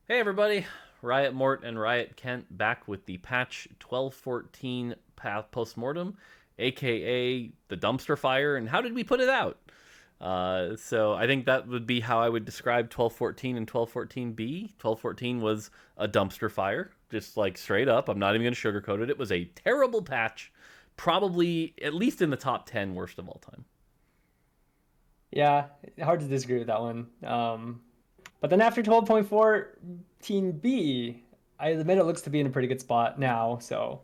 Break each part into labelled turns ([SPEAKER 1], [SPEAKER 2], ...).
[SPEAKER 1] Hey everybody, Riot Mort and Riot Kent back with the patch 1214 post-mortem, aka the dumpster fire, and how did we put it out? So I think that would be how I would describe 1214 and 1214B. 1214 was a dumpster fire, just like straight up. I'm not even going to sugarcoat it. It was a terrible patch, probably at least in the top 10 worst of all time.
[SPEAKER 2] Yeah, hard to disagree with that one. But then after 12.14B, I admit it looks to be in a pretty good spot now. So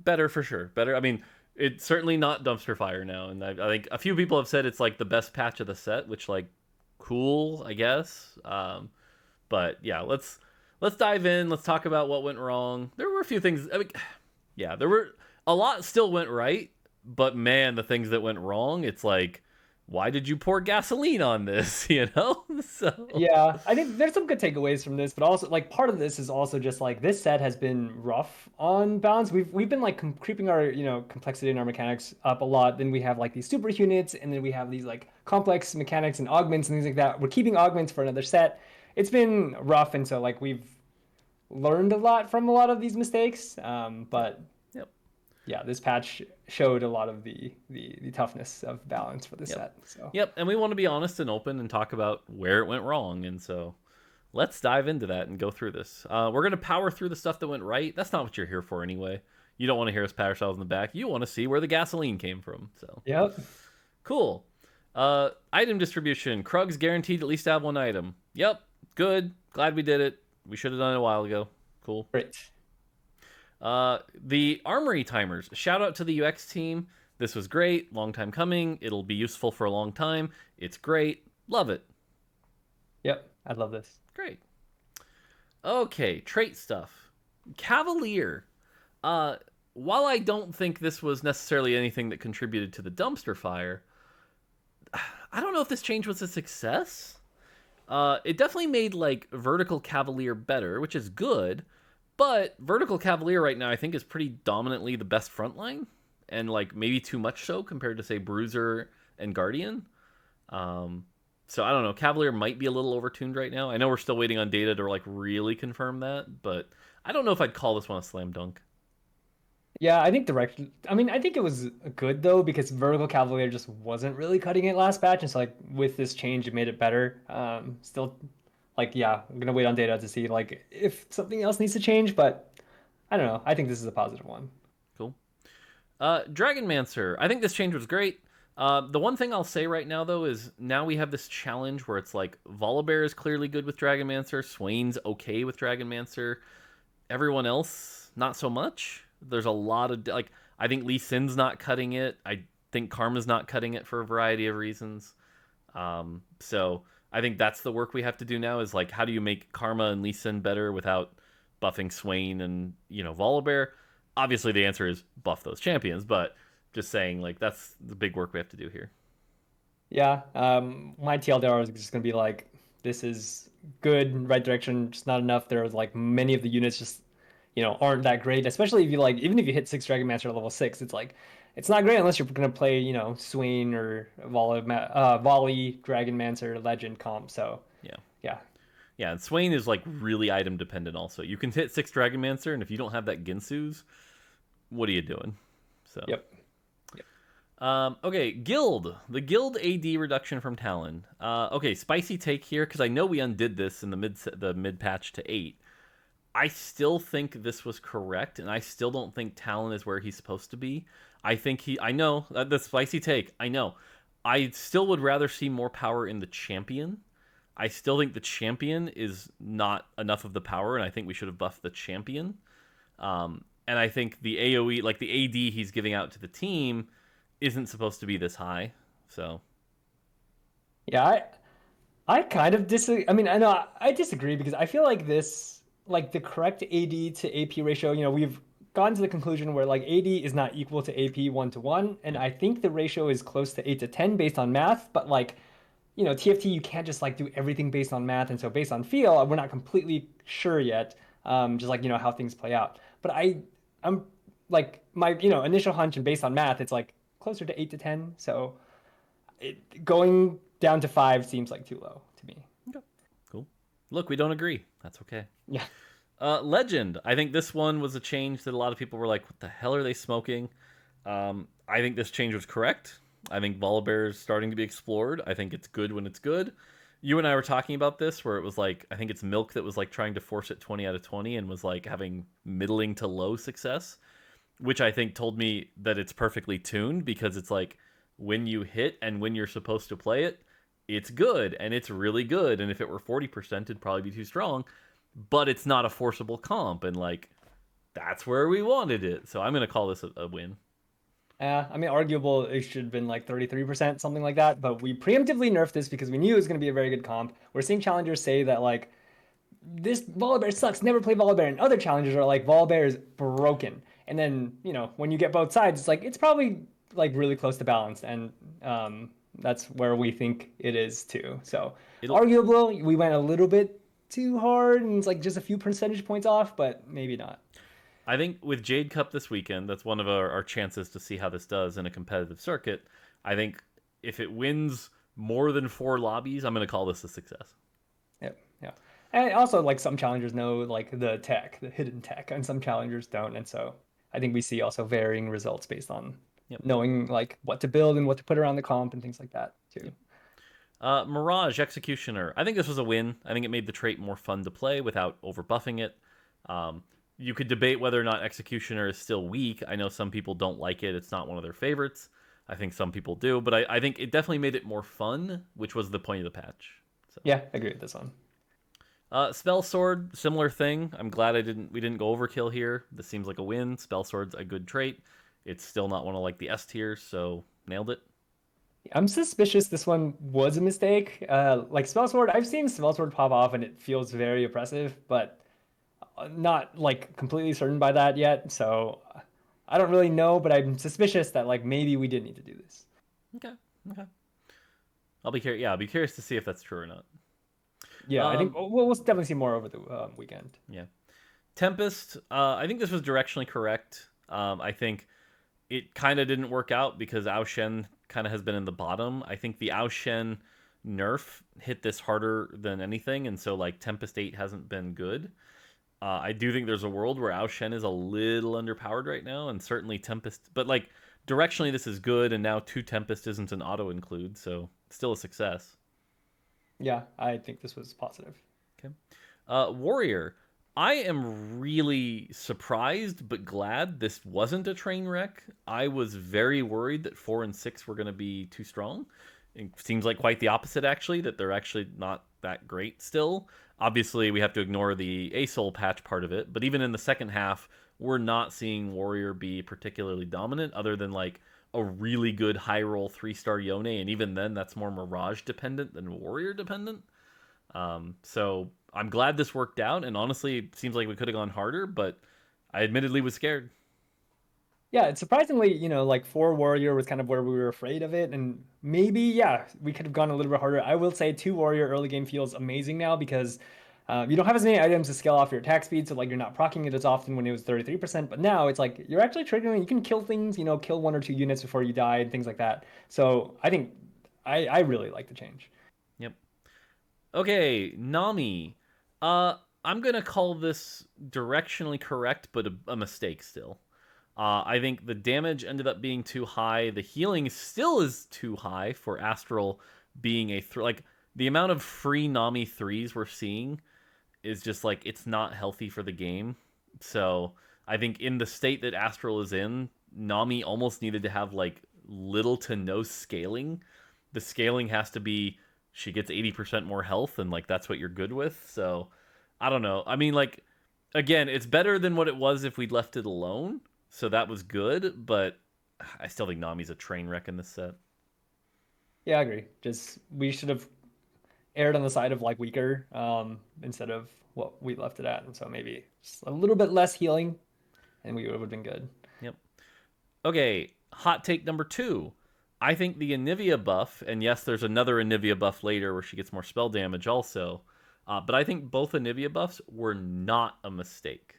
[SPEAKER 1] Better for sure. Better. I mean, it's certainly not dumpster fire now, and I think a few people have said it's like the best patch of the set, which like cool, I guess. But yeah, let's dive in. Let's talk about what went wrong. There were a few things. I mean, yeah, there were a lot still went right, but man, the things that went wrong, it's like, why did you pour gasoline on this? You know, so
[SPEAKER 2] yeah, I think there's some good takeaways from this, but also like part of this is also just like this set has been rough on balance. We've been like creeping our complexity and our mechanics up a lot. Then we have like these super units, and then we have these like complex mechanics and augments and things like that. We're keeping augments for another set. It's been rough, and so like we've learned a lot from a lot of these mistakes.
[SPEAKER 1] yep,
[SPEAKER 2] But
[SPEAKER 1] yep.
[SPEAKER 2] yeah, this patch showed a lot of the toughness of balance for the
[SPEAKER 1] Yep.
[SPEAKER 2] set. So
[SPEAKER 1] Yep. And we want to be honest and open and talk about where it went wrong. And so let's dive into that and go through this. We're going to power through the stuff that went right. That's not what you're here for anyway. You don't want to hear us pat ourselves in the back. You want to see where the gasoline came from. So
[SPEAKER 2] yep,
[SPEAKER 1] cool. Item distribution. Krug's guaranteed at least to have one item. Yep. Good. Glad we did it. We should have done it a while ago. Cool.
[SPEAKER 2] great.
[SPEAKER 1] The armory timers. Shout out to the UX team. This was great. Long time coming. It'll be useful for a long time. It's great. Love it.
[SPEAKER 2] Yep, I love this.
[SPEAKER 1] Great. Okay, trait stuff. Cavalier. Uh, while I don't think this was necessarily anything that contributed to the dumpster fire, I don't know if this change was a success. It definitely made like vertical Cavalier better, which is good. But vertical Cavalier right now, I think, is pretty dominantly the best frontline, and like maybe too much so compared to say Bruiser and Guardian. Um, so I don't know. Cavalier might be a little overtuned right now. I know we're still waiting on data to like really confirm that, but I don't know if I'd call this one a slam dunk.
[SPEAKER 2] Yeah, I think direction. I mean, I think it was good though because Vertical Cavalier just wasn't really cutting it last batch, and so like with this change, it made it better. Still, like yeah, I'm gonna wait on data to see like if something else needs to change, but I don't know. I think this is a positive one.
[SPEAKER 1] Cool. Dragonmancer. I think this change was great. The one thing I'll say right now, though, is now we have this challenge where it's like Volibear is clearly good with Dragonmancer, Swain's okay with Dragonmancer, everyone else not so much. There's a lot of like I think Lee Sin's not cutting it. I think Karma's not cutting it for a variety of reasons. So I think that's the work we have to do now is like how do you make Karma and Lee Sin better without buffing Swain and Volibear? Obviously the answer is buff those champions, but just saying like that's the big work we have to do here.
[SPEAKER 2] Yeah, my TLDR is just gonna be like this is good, right direction, just not enough. There's like many of the units just aren't that great, especially if you like even if you hit 6 Dragon Master level 6, it's like it's not great unless you're gonna play, Swain or Volley, Dragon Mancer, Legend comp. So
[SPEAKER 1] Yeah.
[SPEAKER 2] yeah.
[SPEAKER 1] Yeah, and Swain is like really item dependent also. You can hit 6 Dragonmancer, and if you don't have that Ginsu's, what are you doing? So
[SPEAKER 2] Yep. Yep.
[SPEAKER 1] okay, guild. The guild AD reduction from Talon. Okay, spicy take here because I know we undid this in the mid patch to 8. I still think this was correct, and I still don't think Talon is where he's supposed to be. I know the spicy take. I know. I still would rather see more power in the champion. I still think the champion is not enough of the power, and I think we should have buffed the champion. And I think the AOE, like the AD he's giving out to the team, isn't supposed to be this high. So
[SPEAKER 2] Yeah, I kind of disagree. I mean, I know I disagree because I feel like this, like the correct AD to AP ratio, we've gotten to the conclusion where like AD is not equal to AP 1 to 1. And
[SPEAKER 1] yeah,
[SPEAKER 2] I think the ratio is close to 8 to 10 based on math. But like, TFT, you can't just like do everything based on math. And so based on feel, we're not completely sure yet. Just like, how things play out. But I'm like, my, initial hunch and based on math, it's like closer to 8 to 10. So going down to 5 seems like too low to me.
[SPEAKER 1] okay, cool. Look, we don't agree. That's okay.
[SPEAKER 2] Yeah.
[SPEAKER 1] Legend. I think this one was a change that a lot of people were like, what the hell are they smoking? I think this change was correct. I think Volibear is starting to be explored. I think it's good when it's good. You and I were talking about this where it was like, I think it's Milk that was like trying to force it 20 out of 20 and was like having middling to low success, which I think told me that it's perfectly tuned because it's like when you hit and when you're supposed to play it, it's good and it's really good. And if it were 40%, it'd probably be too strong, but it's not a forcible comp. And like, that's where we wanted it. So I'm going to call this a win.
[SPEAKER 2] I mean, arguable, it should have been like 33%, something like that. But we preemptively nerfed this because we knew it was going to be a very good comp. We're seeing challengers say that, like, this Volibear sucks, never play Volibear. And other challengers are like, Volibear is broken. And then, you know, when you get both sides, it's like, it's probably like really close to balanced. And that's where we think it is too. So, arguably, we went a little bit too hard and it's like just a few percentage points off, but maybe not.
[SPEAKER 1] I think with Jade Cup this weekend, that's one of our chances to see how this does in a competitive circuit. I think if it wins more than 4 lobbies, I'm going to call this a success.
[SPEAKER 2] Yep, yeah. And also, like, some challengers know, like, the tech, the hidden tech, and some challengers don't. And so I think we see also varying results based on knowing, like, what to build and what to put around the comp and things like that, too.
[SPEAKER 1] Yep. Mirage Executioner. I think this was a win. I think it made the trait more fun to play without overbuffing it. You could debate whether or not Executioner is still weak. I know some people don't like it. It's not one of their favorites. I think some people do, but I think it definitely made it more fun, which was the point of the patch. So.
[SPEAKER 2] Yeah, I agree with this one.
[SPEAKER 1] Spellsword, similar thing. I'm glad we didn't go overkill here. This seems like a win. Spellsword's a good trait. It's still not one of like the S tiers, so nailed it.
[SPEAKER 2] I'm suspicious this one was a mistake. Like Spellsword, I've seen Spellsword pop off and it feels very oppressive, but not like completely certain by that yet. So I don't really know, but I'm suspicious that like maybe we did need to do this.
[SPEAKER 1] Okay. I'll be curious. Yeah, I'll be curious to see if that's true or not.
[SPEAKER 2] Yeah, I think we'll definitely see more over the weekend.
[SPEAKER 1] Yeah. Tempest, I think this was directionally correct. I think it kind of didn't work out because Ao Shen kind of has been in the bottom. I think the Ao Shen nerf hit this harder than anything, and so like Tempest 8 hasn't been good. I do think there's a world where Ao Shen is a little underpowered right now, and certainly Tempest, but like directionally this is good, and now 2 Tempest isn't an auto include, so still a success.
[SPEAKER 2] Yeah, I think this was positive.
[SPEAKER 1] Okay. Warrior. I am really surprised but glad this wasn't a train wreck. I was very worried that 4 and 6 were going to be too strong. It seems like quite the opposite, actually, that they're actually not that great still. Obviously, we have to ignore the Acell patch part of it, but even in the second half, we're not seeing Warrior be particularly dominant other than like a really good high roll 3-star Yone, and even then that's more Mirage dependent than Warrior dependent. So I'm glad this worked out, and honestly it seems like we could have gone harder, but I admittedly was scared.
[SPEAKER 2] Yeah, it's surprisingly, you know, like 4 Warrior was kind of where we were afraid of it, and maybe, yeah, we could have gone a little bit harder. I will say 2 Warrior early game feels amazing now because you don't have as many items to scale off your attack speed, so like you're not proccing it as often when it was 33%, but now it's like you're actually triggering, you can kill things, you know, kill 1 or 2 units before you die and things like that. So I think I really like the change.
[SPEAKER 1] Yep. Okay, Nami. I'm gonna call this directionally correct, but a mistake still. I think the damage ended up being too high. The healing still is too high for Astral being a like the amount of free Nami 3s we're seeing is just like it's not healthy for the game. So I think in the state that Astral is in, Nami almost needed to have like little to no scaling. The scaling has to be she gets 80% more health, and like that's what you're good with. So I don't know. I mean, like again, it's better than what it was if we'd left it alone. So that was good, but I still think Nami's a train wreck in this set.
[SPEAKER 2] Yeah, I agree. Just we should have aired on the side of like weaker instead of what we left it at, and so maybe just a little bit less healing, and we would have been good.
[SPEAKER 1] Yep. Okay, hot take number 2. I think the Anivia buff, and yes, there's another Anivia buff later where she gets more spell damage also, but I think both Anivia buffs were not a mistake.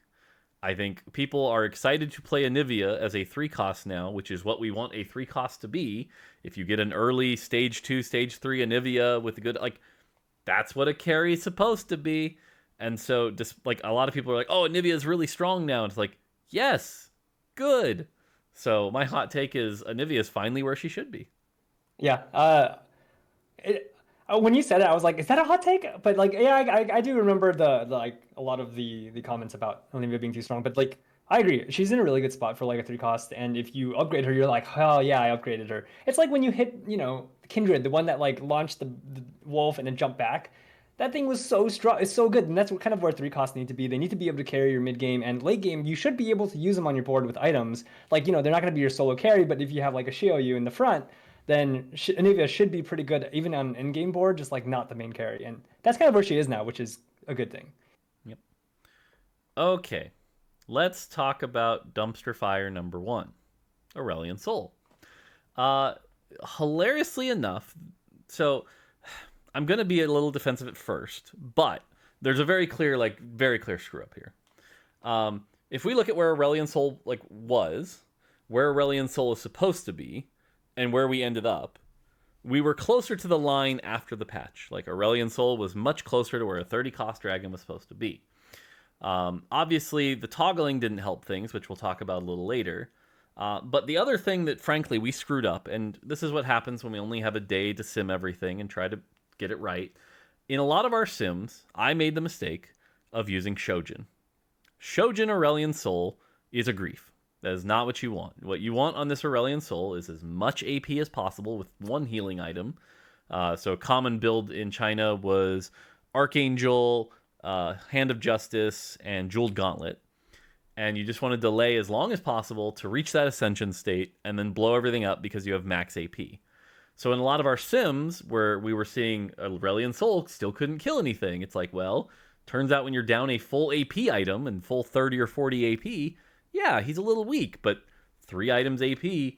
[SPEAKER 1] I think people are excited to play Anivia as a 3-cost now, which is what we want a 3-cost to be. If you get an early stage 2, stage 3 Anivia with a good, like, that's what a carry is supposed to be. And so just like a lot of people are like, oh, Anivia is really strong now. And it's like, yes, good. So my hot take is Anivia is finally where she should be.
[SPEAKER 2] Yeah. When you said it, I was like, is that a hot take? But like, yeah, I do remember the like a lot of the comments about Olivia being too strong. But like, I agree, she's in a really good spot for like a 3 cost. And if you upgrade her, you're like, oh yeah, I upgraded her. It's like when you hit, Kindred, the one that like launched the wolf and then jumped back. That thing was so strong. It's so good, and that's kind of where 3 costs need to be. They need to be able to carry your mid game and late game. You should be able to use them on your board with items. Like they're not going to be your solo carry, but if you have like a Shioyu in the front, then Anivia should be pretty good even on in-game board, just like not the main carry. And that's kind of where she is now, which is a good thing.
[SPEAKER 1] Yep. Okay, let's talk about dumpster fire number 1, Aurelion Sol. Hilariously enough, so I'm going to be a little defensive at first, but there's a very clear screw up here. If we look at where Aurelion Sol was, where Aurelion Sol is supposed to be, and where we ended up, we were closer to the line after the patch. Like Aurelion Sol was much closer to where a 30-cost dragon was supposed to be. Obviously, the toggling didn't help things, which we'll talk about a little later. But the other thing that, frankly, we screwed up, and this is what happens when we only have a day to sim everything and try to get it right. In a lot of our sims, I made the mistake of using Shojin. Shojin Aurelion Sol is a grief. That is not what you want. What you want on this Aurelion Sol is as much AP as possible with one healing item. So common build in China was Archangel, Hand of Justice, and Jeweled Gauntlet. And you just want to delay as long as possible to reach that Ascension state and then blow everything up because you have max AP. So in a lot of our sims where we were seeing Aurelion Sol still couldn't kill anything, it's like, well, turns out when you're down a full AP item and full 30 or 40 AP, yeah, he's a little weak, but 3 items AP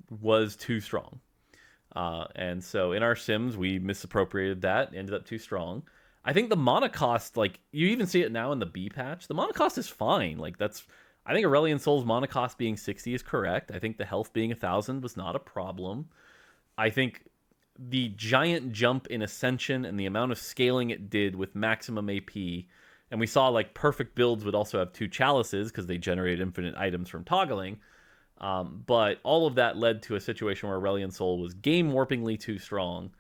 [SPEAKER 1] was too strong. And so in our sims, we misappropriated that, ended up too strong. I think the mana cost, you even see it now in the B patch, the mana cost is fine. I think Aurelion Sol's mana cost being 60 is correct. I think the health being 1,000 was not a problem. I think the giant jump in Ascension and the amount of scaling it did with maximum AP, and we saw perfect builds would also have 2 chalices because they generate infinite items from toggling. But all of that led to a situation where Aurelion Sol was game warpingly too strong.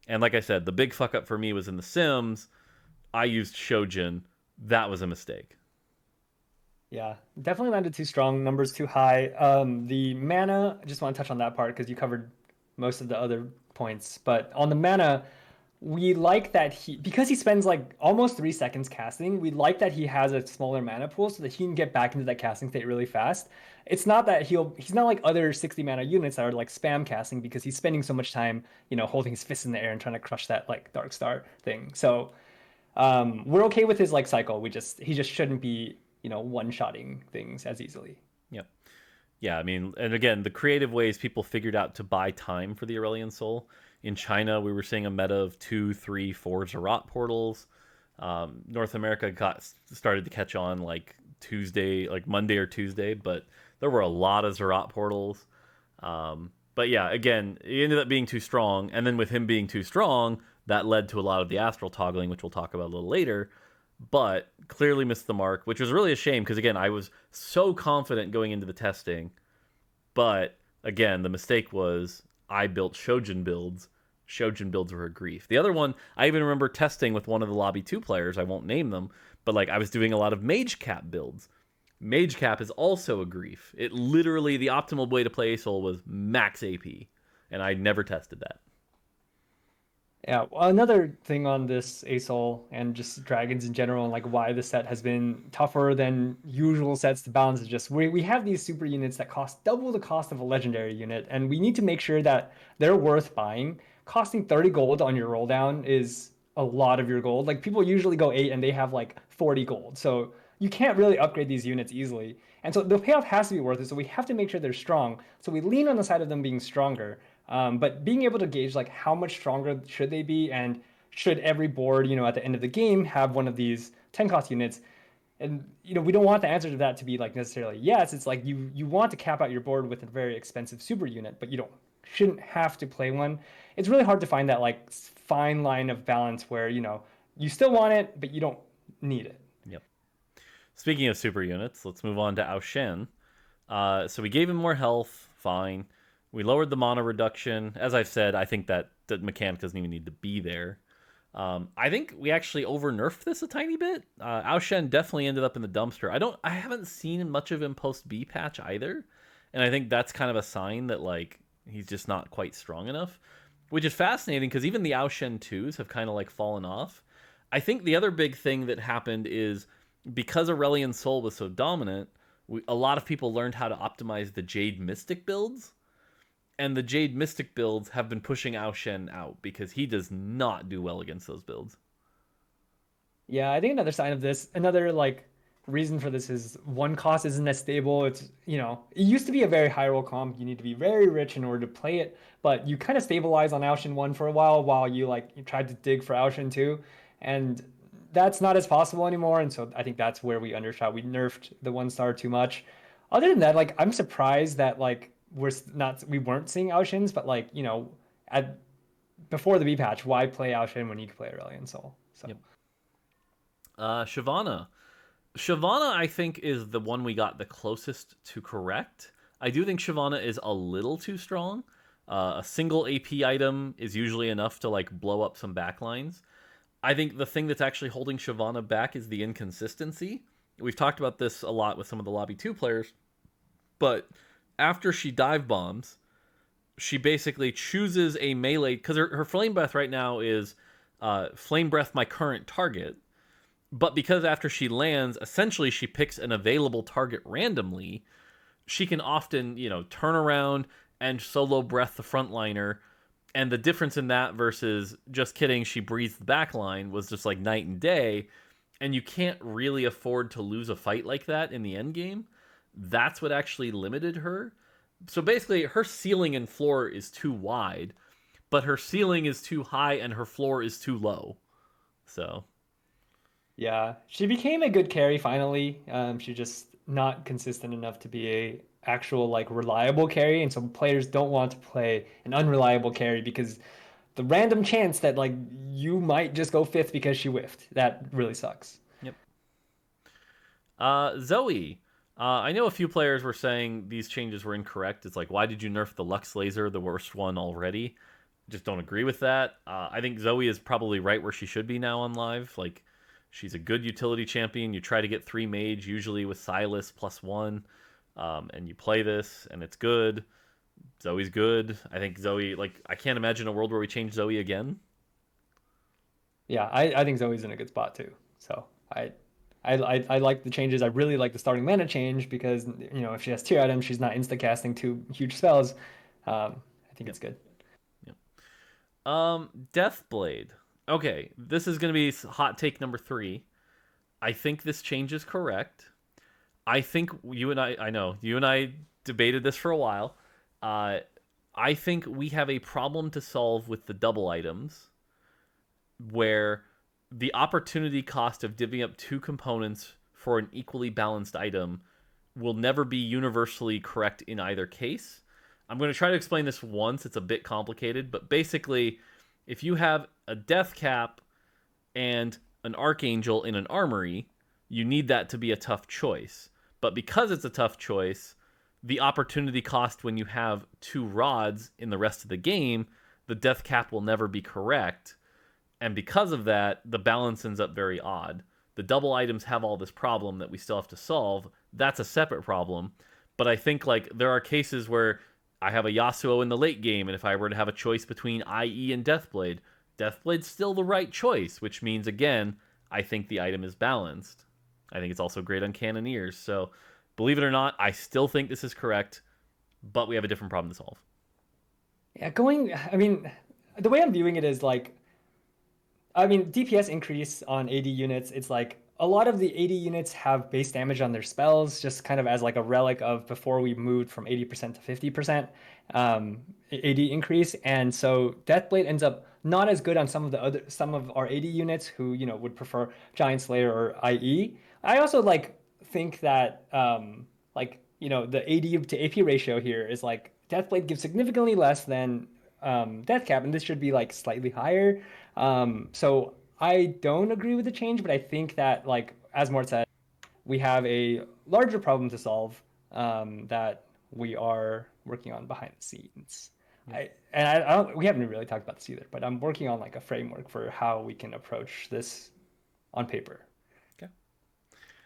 [SPEAKER 1] And like I said, the big fuck up for me was in the Sims. I used Shojin. That was a mistake.
[SPEAKER 2] Yeah, definitely landed too strong, numbers too high. The mana, I just want to touch on that part because you covered most of the other points. But on the mana, we like that because he spends almost 3 seconds casting, we like that he has a smaller mana pool so that he can get back into that casting state really fast. It's not that he's not like other 60 mana units that are spam casting because he's spending so much time, holding his fist in the air and trying to crush that Dark Star thing. So we're okay with his cycle. He just shouldn't be, one-shotting things as easily.
[SPEAKER 1] Yep. Yeah, I mean, and again, the creative ways people figured out to buy time for the Aurelion Sol. In China, we were seeing a meta of 2, 3, 4 Zarat portals. North America started to catch on Monday or Tuesday, but there were a lot of Zarat portals. But yeah, again, it ended up being too strong, and then with him being too strong, that led to a lot of the astral toggling, which we'll talk about a little later. But clearly missed the mark, which was really a shame because, again, I was so confident going into the testing. But, again, the mistake was I built Shojin builds. Shojin builds were a grief. The other one, I even remember testing with one of the Lobby 2 players. I won't name them. But, I was doing a lot of Mage Cap builds. Mage Cap is also a grief. It literally, the optimal way to play Acell was max AP. And I never tested that.
[SPEAKER 2] Yeah, another thing on this Acell and just dragons in general and why the set has been tougher than usual sets to balance is just we have these super units that cost double the cost of a legendary unit, and we need to make sure that they're worth buying. Costing 30 gold on your roll down is a lot of your gold. People usually go 8 and they have 40 gold. So you can't really upgrade these units easily. And so the payoff has to be worth it. So we have to make sure they're strong. So we lean on the side of them being stronger. But being able to gauge how much stronger should they be, and should every board, at the end of the game have one of these 10-cost units, and we don't want the answer to that to be necessarily yes. It's you want to cap out your board with a very expensive super unit, but you don't shouldn't have to play one. It's really hard to find that like fine line of balance where, you still want it, but you don't need it.
[SPEAKER 1] Yep. Speaking of super units, let's move on to Ao Shen. So we gave him more health, fine. We lowered the mana reduction. As I've said, I think that the mechanic doesn't even need to be there. I think we actually over-nerfed this a tiny bit. Ao Shen definitely ended up in the dumpster. I haven't seen much of him post B patch either, and I think that's kind of a sign that like he's just not quite strong enough, which is fascinating because even the Ao Shen 2s have kind of like fallen off. I think the other big thing that happened is because Aurelion Sol was so dominant, a lot of people learned how to optimize the Jade Mystic builds. And the Jade Mystic builds have been pushing Ao Shen out because he does not do well against those builds.
[SPEAKER 2] Yeah, I think another sign of this, another like reason for this is one cost isn't as stable. It's, it used to be a very high roll comp. You need to be very rich in order to play it, but you kind of stabilize on Ao Shen 1 for a while you tried to dig for Ao Shen 2. And that's not as possible anymore. And so I think that's where we undershot. We nerfed the 1-star too much. Other than that, like I'm surprised that like we weren't seeing Ao Shens, but like, before the B patch, why play Ao Shen when you can play Aurelion Sol? So
[SPEAKER 1] yep. Shyvana. Shyvana, I think, is the one we got the closest to correct. I do think Shyvana is a little too strong. A single AP item is usually enough to like blow up some backlines. I think the thing that's actually holding Shyvana back is the inconsistency. We've talked about this a lot with some of the Lobby 2 players, but after she dive bombs, she basically chooses a melee, because her Flame Breath right now is Flame Breath my current target, but because after she lands, essentially she picks an available target randomly, she can often, turn around and solo breath the frontliner. And the difference in that versus just kidding, she breathes the backline was just like night and day. And you can't really afford to lose a fight like that in the end game. That's what actually limited her. So basically, her ceiling and floor is too wide, but her ceiling is too high and her floor is too low. So,
[SPEAKER 2] yeah, she became a good carry finally. She's just not consistent enough to be a actual like reliable carry, and so players don't want to play an unreliable carry because the random chance that like you might just go fifth because she whiffed, that really sucks.
[SPEAKER 1] Yep. Zoe. I know a few players were saying these changes were incorrect. It's like, why did you nerf the Lux Laser, the worst one already? Just don't agree with that. I think Zoe is probably right where she should be now on live. Like, she's a good utility champion. You try to get 3 mage, usually with Silas +1, and you play this, and it's good. Zoe's good. I think Zoe, like, I can't imagine a world where we change Zoe again.
[SPEAKER 2] Yeah, I think Zoe's in a good spot too. So I like the changes. I really like the starting mana change because, if she has tier items, she's not insta-casting 2 huge spells. I think it's good.
[SPEAKER 1] Yep. Deathblade. Okay, this is going to be hot take number 3. I think this change is correct. I think you and I debated this for a while. I think we have a problem to solve with the double items where the opportunity cost of divvying up 2 components for an equally balanced item will never be universally correct in either case. I'm going to try to explain this once. It's a bit complicated, but basically, if you have a death cap and an archangel in an armory, you need that to be a tough choice. But because it's a tough choice, the opportunity cost when you have 2 rods in the rest of the game, the death cap will never be correct. And because of that, the balance ends up very odd. The double items have all this problem that we still have to solve. That's a separate problem. But I think like there are cases where I have a Yasuo in the late game, and if I were to have a choice between IE and Deathblade, Deathblade's still the right choice, which means, again, I think the item is balanced. I think it's also great on Cannoneers. So, believe it or not, I still think this is correct, but we have a different problem to solve.
[SPEAKER 2] Yeah, the way I'm viewing it is like, DPS increase on AD units, it's like a lot of the AD units have base damage on their spells, just kind of as like a relic of before we moved from 80% to 50% AD increase. And so Deathblade ends up not as good on some of our AD units who, would prefer Giant Slayer or IE. I also think that the AD to AP ratio here is like Deathblade gives significantly less than Death Cap, and this should be like slightly higher. So I don't agree with the change, but I think that, like as Mort said, we have a larger problem to solve that we are working on behind the scenes. I don't, we haven't really talked about this either, but I'm working on like a framework for how we can approach this on paper.
[SPEAKER 1] Okay.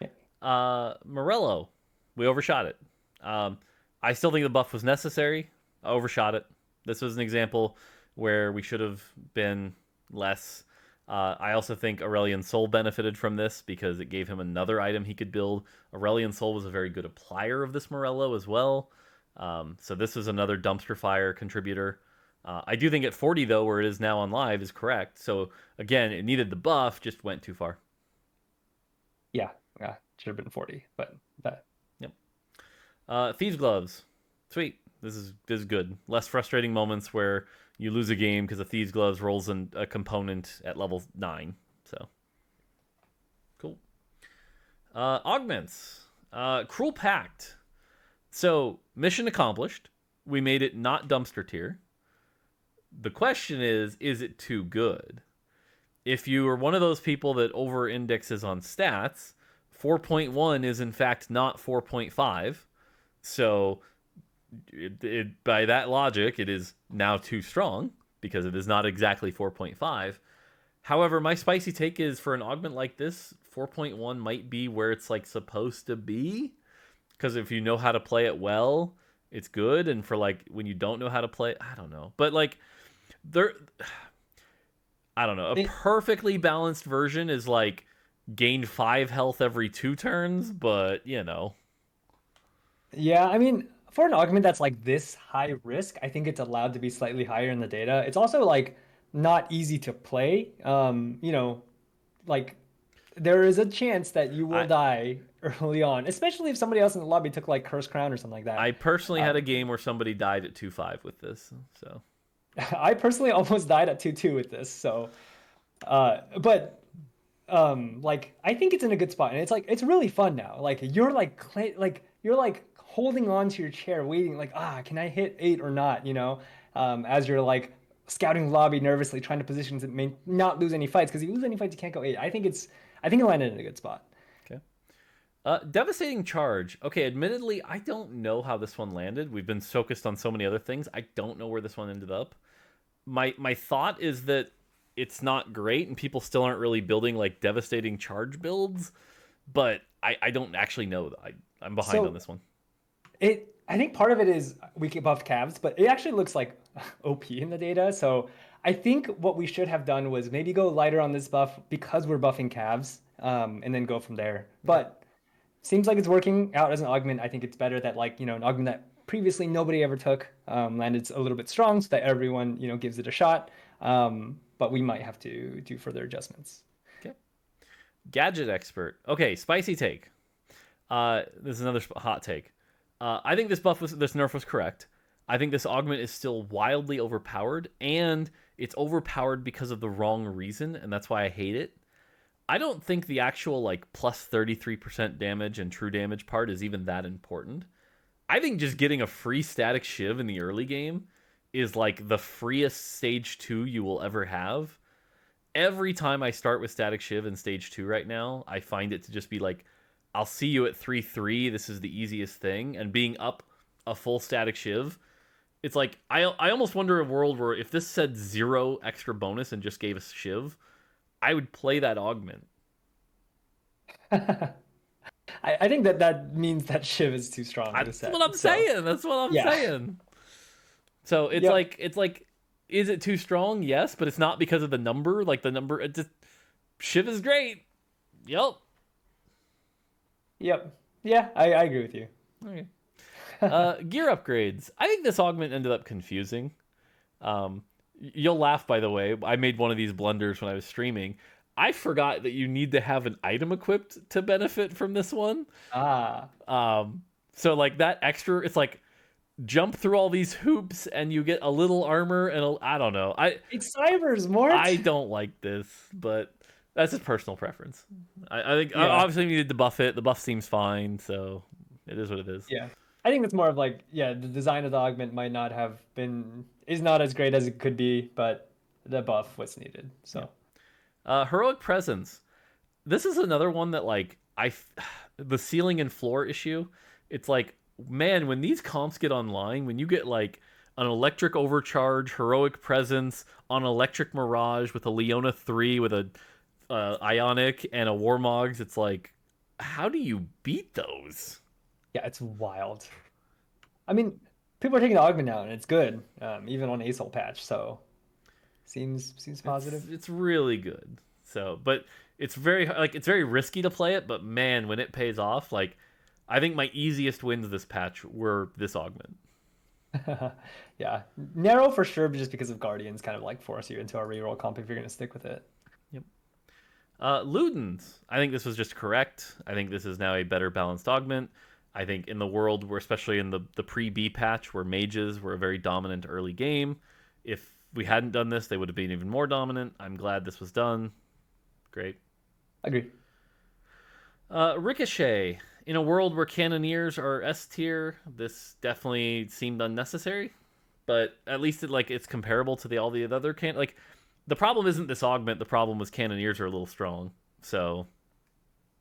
[SPEAKER 2] Yeah.
[SPEAKER 1] Morello, we overshot it. I still think the buff was necessary. I overshot it. This was an example where we should have been less. I also think Aurelion Sol benefited from this because it gave him another item he could build. Aurelion Sol was a very good applier of this Morello as well. So this was another dumpster fire contributor. I do think at 40, though, where it is now on live, is correct. So, again, it needed the buff, just went too far.
[SPEAKER 2] Yeah, should have been 40, but that.
[SPEAKER 1] Yep. Thieves Gloves. Sweet. This is good. Less frustrating moments where you lose a game because a Thieves Gloves rolls in a component at level 9. So, cool. Augments. Cruel Pact. So, mission accomplished. We made it not dumpster tier. The question is it too good? If you are one of those people that over indexes on stats, 4.1 is in fact not 4.5. So, by that logic, it is now too strong because it is not exactly 4.5. However, my spicy take is for an augment like this, 4.1 might be where it's like supposed to be. Because if you know how to play it well, it's good. And for like when you don't know how to play it, I don't know. But like I don't know. A perfectly balanced version is like gain 5 health every 2 turns, but you know.
[SPEAKER 2] Yeah, I mean, for an augment that's like this high risk, I think it's allowed to be slightly higher in the data. It's also like not easy to play. Like there is a chance that you will die early on, especially if somebody else in the lobby took like Curse Crown or something like that.
[SPEAKER 1] I personally had a game where somebody died at 2-5 with this, so.
[SPEAKER 2] I personally almost died at 2-2 with this, so. Like I think it's in a good spot, and it's like it's really fun now. Like you're like holding on to your chair, waiting, like can I hit 8 or not? As you're like scouting lobby nervously, trying to position to not lose any fights, because if you lose any fights, you can't go 8. I think it landed in a good spot.
[SPEAKER 1] Okay. Devastating Charge. Okay, admittedly, I don't know how this one landed. We've been focused on so many other things. I don't know where this one ended up. My thought is that it's not great, and people still aren't really building like Devastating Charge builds, but I don't actually know. I'm behind on this one.
[SPEAKER 2] I think part of it is we buffed calves, but it actually looks like OP in the data. So I think what we should have done was maybe go lighter on this buff because we're buffing calves, and then go from there. But seems like it's working out as an augment. I think it's better that an augment that previously nobody ever took landed a little bit strong, so that everyone gives it a shot. But we might have to do further adjustments.
[SPEAKER 1] Okay. Gadget Expert. Okay, spicy take. This is another hot take. I think this nerf was correct. I think this augment is still wildly overpowered, and it's overpowered because of the wrong reason, and that's why I hate it. I don't think the actual like plus 33% damage and true damage part is even that important. I think just getting a free static shiv in the early game is like the freest stage 2 you will ever have. Every time I start with static shiv in stage 2 right now, I find it to just be like, I'll see you at 3-3. This is the easiest thing. And being up a full static shiv, it's like, I almost wonder a world where if this said 0 extra bonus and just gave us shiv, I would play that augment.
[SPEAKER 2] I think that means that shiv is too strong.
[SPEAKER 1] That's what I'm saying. That's what I'm saying. So it's like, is it too strong? Yes, but it's not because of the number. Like the number, it just shiv is great. Yep.
[SPEAKER 2] Yeah, I agree with you.
[SPEAKER 1] Okay. Gear upgrades. I think this augment ended up confusing. You'll laugh, by the way. I made one of these blunders when I was streaming. I forgot that you need to have an item equipped to benefit from this one. So like that extra, it's like jump through all these hoops and you get a little armor and I don't know.
[SPEAKER 2] It's cybers, Mort.
[SPEAKER 1] I don't like this, but that's just personal preference. I think obviously we needed to buff it. The buff seems fine, so it is what it is.
[SPEAKER 2] Yeah. I think it's more of like, yeah, the design of the augment might not have been is not as great as it could be, but the buff was needed. So
[SPEAKER 1] Heroic Presence. This is another one that like the ceiling and floor issue. It's like, man, when these comps get online, when you get like an electric overcharge, heroic presence on electric mirage with a Leona 3 with a ionic and a warmogs, it's like, how do you beat those?
[SPEAKER 2] yeah, it's wild. I mean, people are taking the augment now, and it's good, even on Acell patch. So seems positive.
[SPEAKER 1] It's really good. So, but it's very risky to play it, but man, when it pays off, like I think my easiest wins this patch were this augment.
[SPEAKER 2] Yeah, narrow for sure, but just because of Guardians kind of like force you into a reroll comp if you're gonna stick with it.
[SPEAKER 1] Yep. Ludens. I think this was just correct. I think this is now a better balanced augment. I think in the world where, especially in the pre-B patch, where mages were a very dominant early game, if we hadn't done this, they would have been even more dominant. I'm glad this was done. Great.
[SPEAKER 2] Agree.
[SPEAKER 1] Ricochet. In a world where Cannoneers are S tier, this definitely seemed unnecessary. But at least it's comparable to all the other like the problem isn't this augment. The problem was Cannoneers are a little strong. So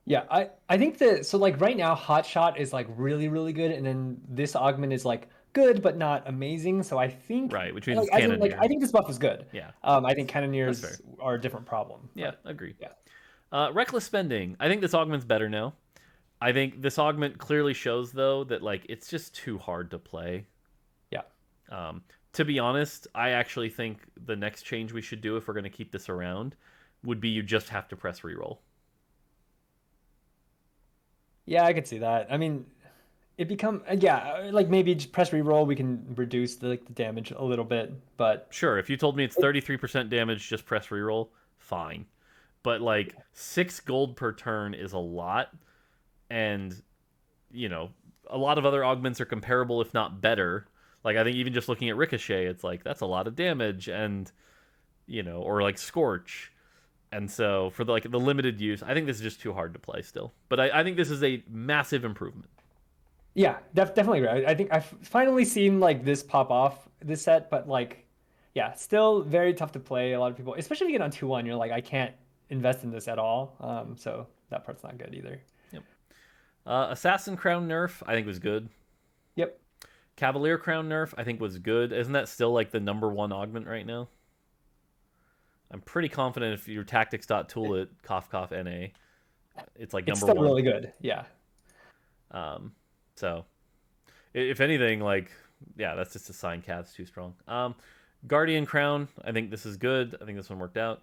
[SPEAKER 2] yeah, I think that so like right now Hot Shot is like really really good, and then this augment is like good but not amazing. So I think
[SPEAKER 1] right, which means
[SPEAKER 2] like, I think this buff is good.
[SPEAKER 1] Yeah.
[SPEAKER 2] I think Cannoneers are a different problem.
[SPEAKER 1] Yeah, agreed.
[SPEAKER 2] Yeah.
[SPEAKER 1] Reckless Spending. I think this augment's better now. I think this augment clearly shows though that like it's just too hard to play.
[SPEAKER 2] Yeah.
[SPEAKER 1] To be honest, I actually think the next change we should do if we're going to keep this around would be you just have to press reroll.
[SPEAKER 2] Yeah, I could see that. I mean, it become like maybe just press reroll. We can reduce the damage a little bit, but
[SPEAKER 1] sure. If you told me it's 33% damage, just press reroll, fine. But like 6 gold per turn is a lot, and a lot of other augments are comparable, if not better. Like I think even just looking at Ricochet, it's like that's a lot of damage, and or like Scorch. And so for the limited use, I think this is just too hard to play still. But I think this is a massive improvement.
[SPEAKER 2] Yeah, definitely agree. I think I've finally seen like this pop off this set, but like, yeah, still very tough to play. A lot of people, especially if you get on 2-1, you're like, I can't invest in this at all. So that part's not good either.
[SPEAKER 1] Yep. Assassin Crown nerf, I think was good.
[SPEAKER 2] Yep.
[SPEAKER 1] Cavalier Crown nerf, I think was good. Isn't that still like the #1 augment right now? I'm pretty confident if your tactics.tool it, cough cough NA, it's like
[SPEAKER 2] it's
[SPEAKER 1] #1.
[SPEAKER 2] Still really good. Yeah.
[SPEAKER 1] So if anything, like, yeah, that's just a sign Cav's too strong. Guardian Crown, I think this is good. I think this one worked out.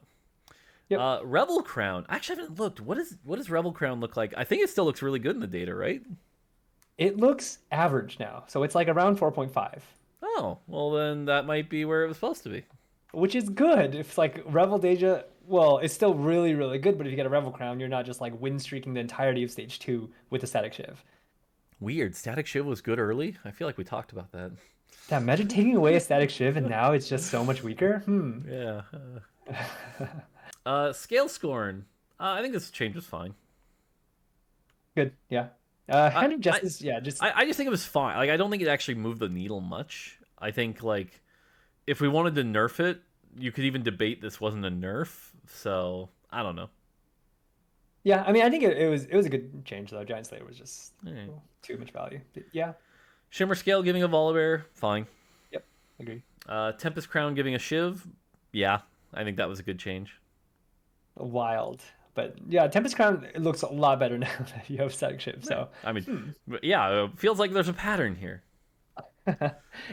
[SPEAKER 1] Yep. Rebel Crown. I actually haven't looked. What does Rebel Crown look like? I think it still looks really good in the data, right?
[SPEAKER 2] It looks average now. So it's like around 4.5.
[SPEAKER 1] Oh, well then that might be where it was supposed to be.
[SPEAKER 2] Which is good. If like Revel Deja, well, it's still really, really good, but if you get a Revel Crown, you're not just like win streaking the entirety of stage 2 with a Static Shiv.
[SPEAKER 1] Weird. Static Shiv was good early? I feel like we talked about that.
[SPEAKER 2] Yeah, imagine taking away a Static Shiv and now it's just so much weaker.
[SPEAKER 1] Yeah. Scale Scorn. I think this change was fine.
[SPEAKER 2] Good, yeah. Hand of Justice,
[SPEAKER 1] I just think it was fine. Like I don't think it actually moved the needle much. I think like if we wanted to nerf it, you could even debate this wasn't a nerf. So I don't know.
[SPEAKER 2] Yeah, I mean, I think it was a good change though. Giant Slayer was just too much value. But yeah.
[SPEAKER 1] Shimmer Scale giving a Volibear, fine.
[SPEAKER 2] Yep, agree.
[SPEAKER 1] Tempest Crown giving a Shiv, yeah, I think that was a good change.
[SPEAKER 2] Wild. But yeah, Tempest Crown looks a lot better now that you have Static Shiv. So
[SPEAKER 1] I mean, yeah, it feels like there's a pattern here.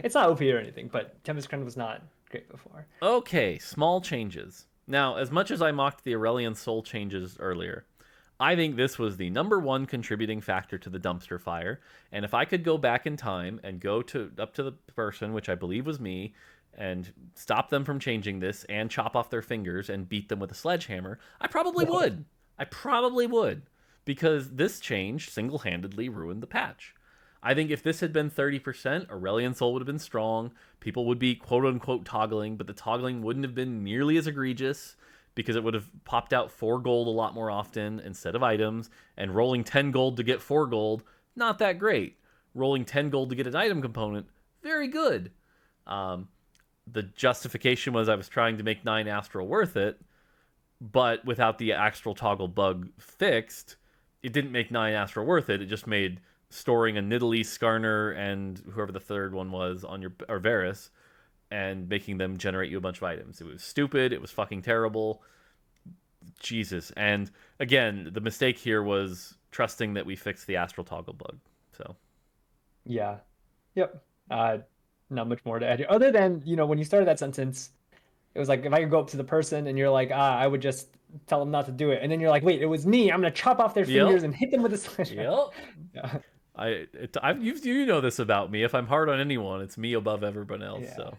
[SPEAKER 2] It's not OP or anything, but Tempest Crown was not great before.
[SPEAKER 1] Okay, small changes. Now, as much as I mocked the Aurelion Soul changes earlier, I think this was the #1 contributing factor to the dumpster fire. And if I could go back in time and go up to the person, which I believe was me, and stop them from changing this and chop off their fingers and beat them with a sledgehammer, I probably would. I probably would. Because this change single-handedly ruined the patch. I think if this had been 30%, Aurelion Soul would have been strong. People would be quote-unquote toggling, but the toggling wouldn't have been nearly as egregious because it would have popped out 4 gold a lot more often instead of items, and rolling 10 gold to get 4 gold, not that great. rolling 10 gold to get an item component, very good. The justification was I was trying to make 9 Astral worth it, but without the Astral toggle bug fixed, it didn't make 9 Astral worth it. It just made storing a Nidalee, Skarner, and whoever the third one was on your, or Varus, and making them generate you a bunch of items. It was stupid. It was fucking terrible. Jesus. And again, the mistake here was trusting that we fixed the Astral toggle bug. So
[SPEAKER 2] Yeah. Yep. Not much more to add here. Other than, when you started that sentence, it was like, if I could go up to the person and you're like, I would just tell them not to do it. And then you're like, wait, it was me. I'm going to chop off their fingers and hit them with a sledgehammer.
[SPEAKER 1] Yep. Yeah. You know this about me. If I'm hard on anyone, it's me above everyone else. Yeah. So,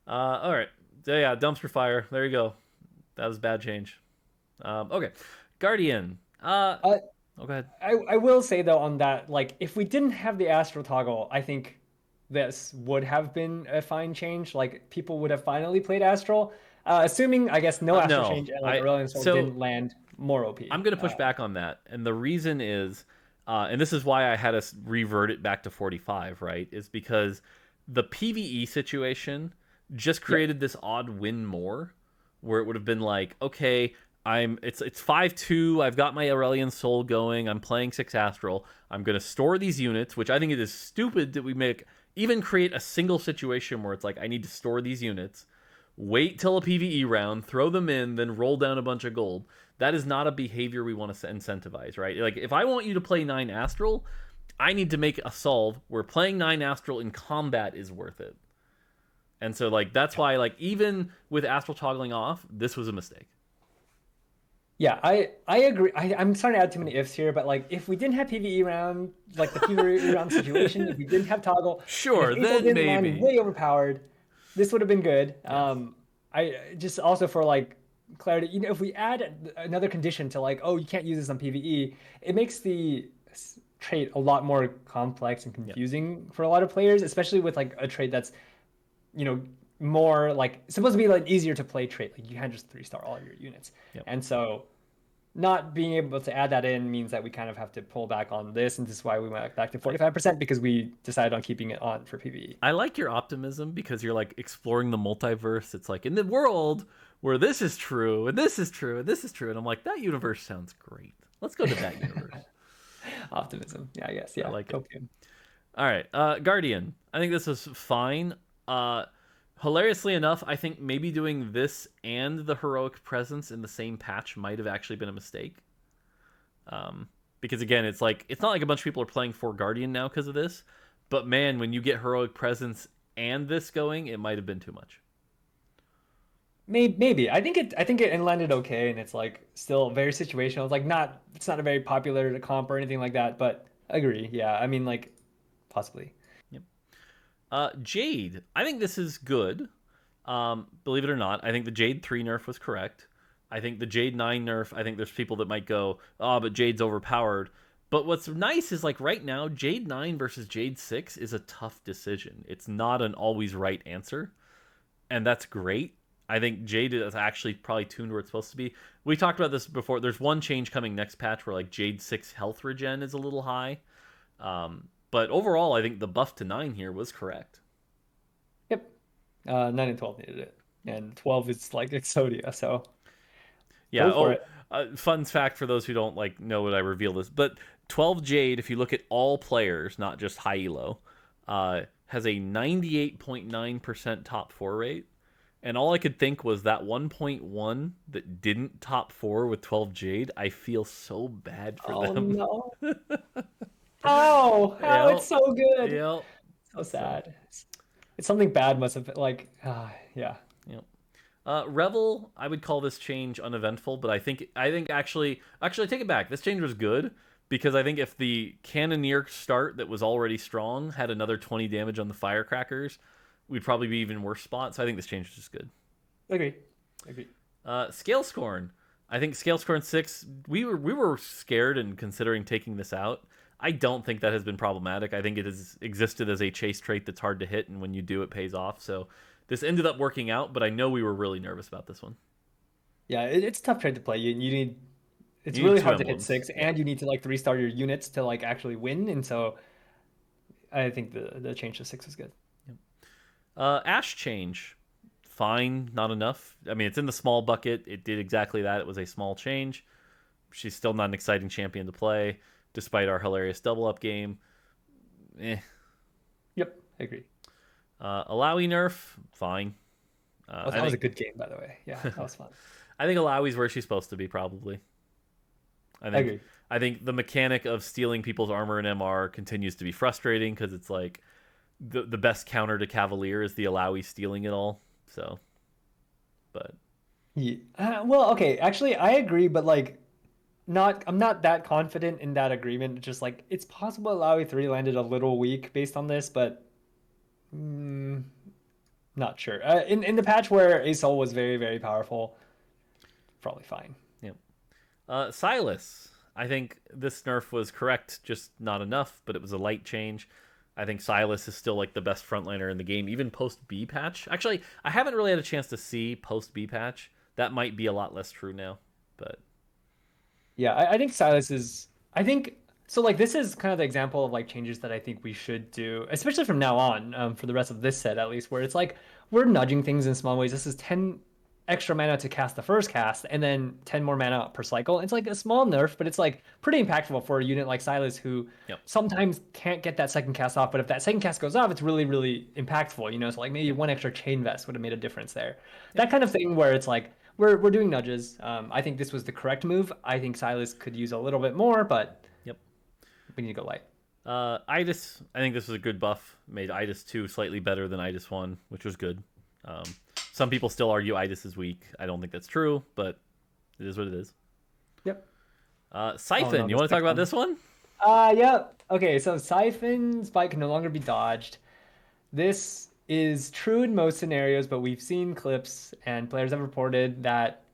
[SPEAKER 1] all right. So yeah, dumpster fire. There you go. That was a bad change. Okay. Guardian. Go ahead.
[SPEAKER 2] I will say though on that, like, if we didn't have the Astral toggle, I think this would have been a fine change. Like, people would have finally played Astral, assuming, I guess, no Astral change and like Aurelion Sol didn't land more OP.
[SPEAKER 1] I'm going to push back on that, and the reason is, and this is why I had us revert it back to 45, right? Is because the PvE situation just created this odd win more, where it would have been like, okay, it's 5-2. I've got my Aurelion Sol going. I'm playing 6 Astral. I'm going to store these units, which I think it is stupid that we even create a single situation where it's like, I need to store these units, wait till a PvE round, throw them in, then roll down a bunch of gold. That is not a behavior we want to incentivize, right? Like, if I want you to play 9 Astral, I need to make a solve where playing 9 Astral in combat is worth it. And so, like, that's why, like, even with Astral toggling off, this was a mistake.
[SPEAKER 2] Yeah, I agree. I'm starting to add too many ifs here, but like, if we didn't have PvE round, like the PvE round situation, if we didn't have toggle,
[SPEAKER 1] sure, then maybe
[SPEAKER 2] way overpowered, this would have been good. Yes. I just also for like clarity, if we add another condition to like, oh, you can't use this on PvE, it makes the trait a lot more complex and confusing for a lot of players, especially with like a trait that's, more like supposed to be like easier to play trait. Like, you can't just 3-star all your units. And so not being able to add that in means that we kind of have to pull back on this, and this is why we went back to 45% because we decided on keeping it on for PvE.
[SPEAKER 1] I like your optimism because you're like exploring the multiverse. It's like, in the world where this is true and this is true and this is true, and I'm like, that universe sounds great. Let's go to that universe.
[SPEAKER 2] Optimism. Yeah, I guess. Yeah,
[SPEAKER 1] I like it. All right, Guardian. I think this is fine. Hilariously enough, I think maybe doing this and the Heroic Presence in the same patch might have actually been a mistake. Because again, it's like, it's not like a bunch of people are playing for Guardian now because of this, but man, when you get Heroic Presence and this going, it might have been too much.
[SPEAKER 2] Maybe. I think it landed okay, and it's like still very situational. It's like it's not a very popular comp or anything like that, but I agree. Yeah, I mean, like, possibly.
[SPEAKER 1] Jade, I think this is good. Believe it or not, I think the Jade 3 nerf was correct. I think the Jade 9 nerf, I think there's people that might go, oh, but Jade's overpowered. But what's nice is, like, right now, Jade 9 versus Jade 6 is a tough decision. It's not an always right answer, and that's great. I think Jade is actually probably tuned where it's supposed to be. We talked about this before. There's one change coming next patch where, like, Jade 6 health regen is a little high. But overall, I think the buff to 9 here was correct.
[SPEAKER 2] Yep. 9 and 12 needed it. And 12 is like Exodia, so...
[SPEAKER 1] Yeah, fun fact for those who don't like know what I reveal this. But 12 Jade, if you look at all players, not just high elo, has a 98.9% top 4 rate. And all I could think was that 1.1 that didn't top 4 with 12 Jade, I feel so bad for them.
[SPEAKER 2] Oh, no. It's so good.
[SPEAKER 1] Yep.
[SPEAKER 2] So sad. It's something bad must have been like, yeah.
[SPEAKER 1] Yep. Revel, I would call this change uneventful, but I think actually I take it back. This change was good because I think if the Cannoneer start that was already strong had another 20 damage on the Firecrackers, we'd probably be even worse spot. So I think this change was just good.
[SPEAKER 2] Agree.
[SPEAKER 1] Scale Scorn. I think Scale Scorn 6, we were scared and considering taking this out. I don't think that has been problematic. I think it has existed as a chase trait that's hard to hit, and when you do, it pays off. So this ended up working out, but I know we were really nervous about this one.
[SPEAKER 2] Yeah, it's a tough trait to play. It's really hard to hit 6, and you need to like 3-star your units to like actually win. And so I think the change to 6 is good.
[SPEAKER 1] Ashe change, fine, not enough. I mean, it's in the small bucket. It did exactly that. It was a small change. She's still not an exciting champion to play, despite our hilarious double up game.
[SPEAKER 2] Yep, I agree.
[SPEAKER 1] Alawi nerf, fine.
[SPEAKER 2] That was a good game, by the way. Yeah, that was fun.
[SPEAKER 1] I think Alawi's where she's supposed to be, probably. I
[SPEAKER 2] agree.
[SPEAKER 1] I think the mechanic of stealing people's armor in MR continues to be frustrating because it's like the best counter to Cavalier is the Alawi stealing it all. So, but
[SPEAKER 2] yeah. Well, okay. Actually, I agree, but like, I'm not that confident in that agreement. Just like it's possible Alawi 3 landed a little weak based on this, but not sure. In the patch where Acell was very, very powerful, probably fine.
[SPEAKER 1] Yeah. Silas. I think this nerf was correct, just not enough, but it was a light change. I think Silas is still like the best frontliner in the game, even post B patch. Actually, I haven't really had a chance to see post B patch. That might be a lot less true now, but
[SPEAKER 2] yeah, I think Silas is. I think so. Like this is kind of the example of like changes that I think we should do, especially from now on, for the rest of this set at least, where it's like we're nudging things in small ways. This is 10 extra mana to cast the first cast, and then 10 more mana per cycle. It's like a small nerf, but it's like pretty impactful for a unit like Silas who sometimes can't get that second cast off. But if that second cast goes off, it's really, really impactful. You know, so like maybe one extra chain vest would have made a difference there. That kind of thing where it's like we're doing nudges. I think this was the correct move. I think Silas could use a little bit more, but we need to go light.
[SPEAKER 1] Idis, I think this was a good buff. Made Idis 2 slightly better than Idis 1, which was good. Some people still argue Idis is weak. I don't think that's true, but it is what it is.
[SPEAKER 2] Yep.
[SPEAKER 1] Siphon, you want to talk about this one?
[SPEAKER 2] Yep. Okay, so Siphon Spike can no longer be dodged. This is true in most scenarios, but we've seen clips and players have reported that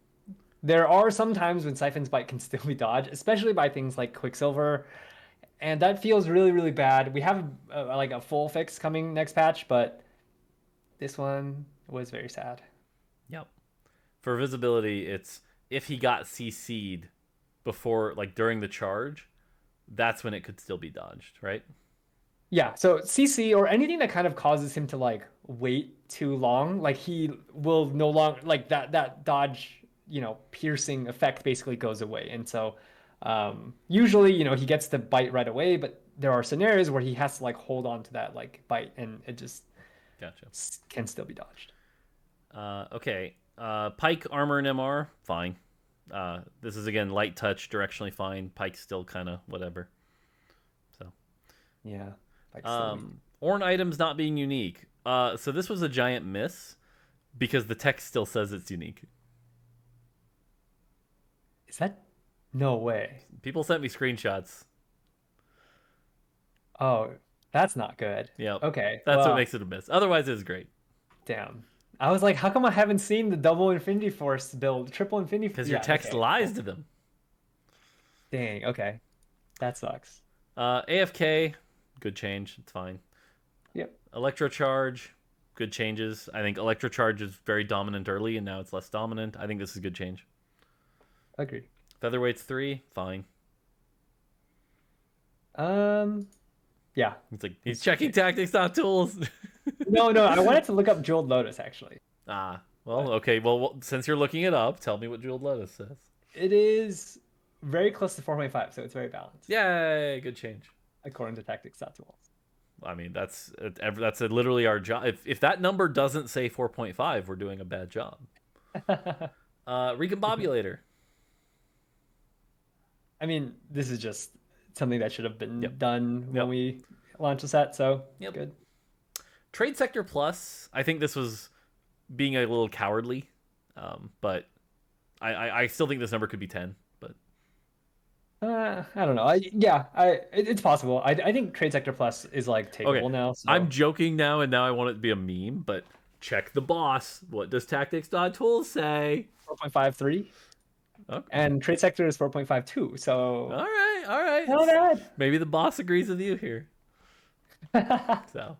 [SPEAKER 2] there are some times when Siphon Spike can still be dodged, especially by things like Quicksilver. And that feels really, really bad. We have like a full fix coming next patch, but this one was very sad.
[SPEAKER 1] Yep. For visibility, it's if he got CC'd before, like during the charge, that's when it could still be dodged, right?
[SPEAKER 2] Yeah, so CC or anything that kind of causes him to like wait too long, like he will no longer like that dodge, piercing effect basically goes away. And so usually, he gets the bite right away, but there are scenarios where he has to like hold on to that like bite and it just can still be dodged.
[SPEAKER 1] Okay. Pike armor and MR, fine. This is again light touch, directionally fine. Pike's still kind of whatever. So
[SPEAKER 2] yeah.
[SPEAKER 1] Ornn items not being unique. So this was a giant miss because the text still says it's unique.
[SPEAKER 2] Is that no way?
[SPEAKER 1] People sent me screenshots.
[SPEAKER 2] Oh, that's not good.
[SPEAKER 1] Yeah.
[SPEAKER 2] Okay.
[SPEAKER 1] That's what makes it a miss. Otherwise, it's great.
[SPEAKER 2] Damn. I was like, how come I haven't seen the double Infinity Force build, triple Infinity Force?
[SPEAKER 1] Because your text lies to them.
[SPEAKER 2] Dang. Okay. That sucks.
[SPEAKER 1] AFK, good change. It's fine.
[SPEAKER 2] Yep.
[SPEAKER 1] Electrocharge, good changes. I think Electrocharge is very dominant early, and now it's less dominant. I think this is a good change.
[SPEAKER 2] Agreed.
[SPEAKER 1] Featherweight's 3, fine.
[SPEAKER 2] Yeah.
[SPEAKER 1] It's like he's checking tactics, not tools.
[SPEAKER 2] No, I wanted to look up Jeweled Lotus actually.
[SPEAKER 1] Well, okay. Well, since you're looking it up, tell me what Jeweled Lotus says.
[SPEAKER 2] It is very close to 4.5, so it's very balanced.
[SPEAKER 1] Yay, good change.
[SPEAKER 2] According to tactics, not tools.
[SPEAKER 1] I mean, that's literally our job. If that number doesn't say 4.5, we're doing a bad job. Recombobulator.
[SPEAKER 2] I mean, this is just something that should have been done when we launched the set, so good.
[SPEAKER 1] Trade Sector Plus, I think this was being a little cowardly, but I still think this number could be 10. But
[SPEAKER 2] I don't know. It's possible. I think Trade Sector Plus is like takeable now. So.
[SPEAKER 1] I'm joking now, and now I want it to be a meme. But check the boss. What does Tactics.tools say?
[SPEAKER 2] 4.53. Okay. And Trade Sector is 4.52. So
[SPEAKER 1] all right.
[SPEAKER 2] Not bad.
[SPEAKER 1] Maybe the boss agrees with you here. So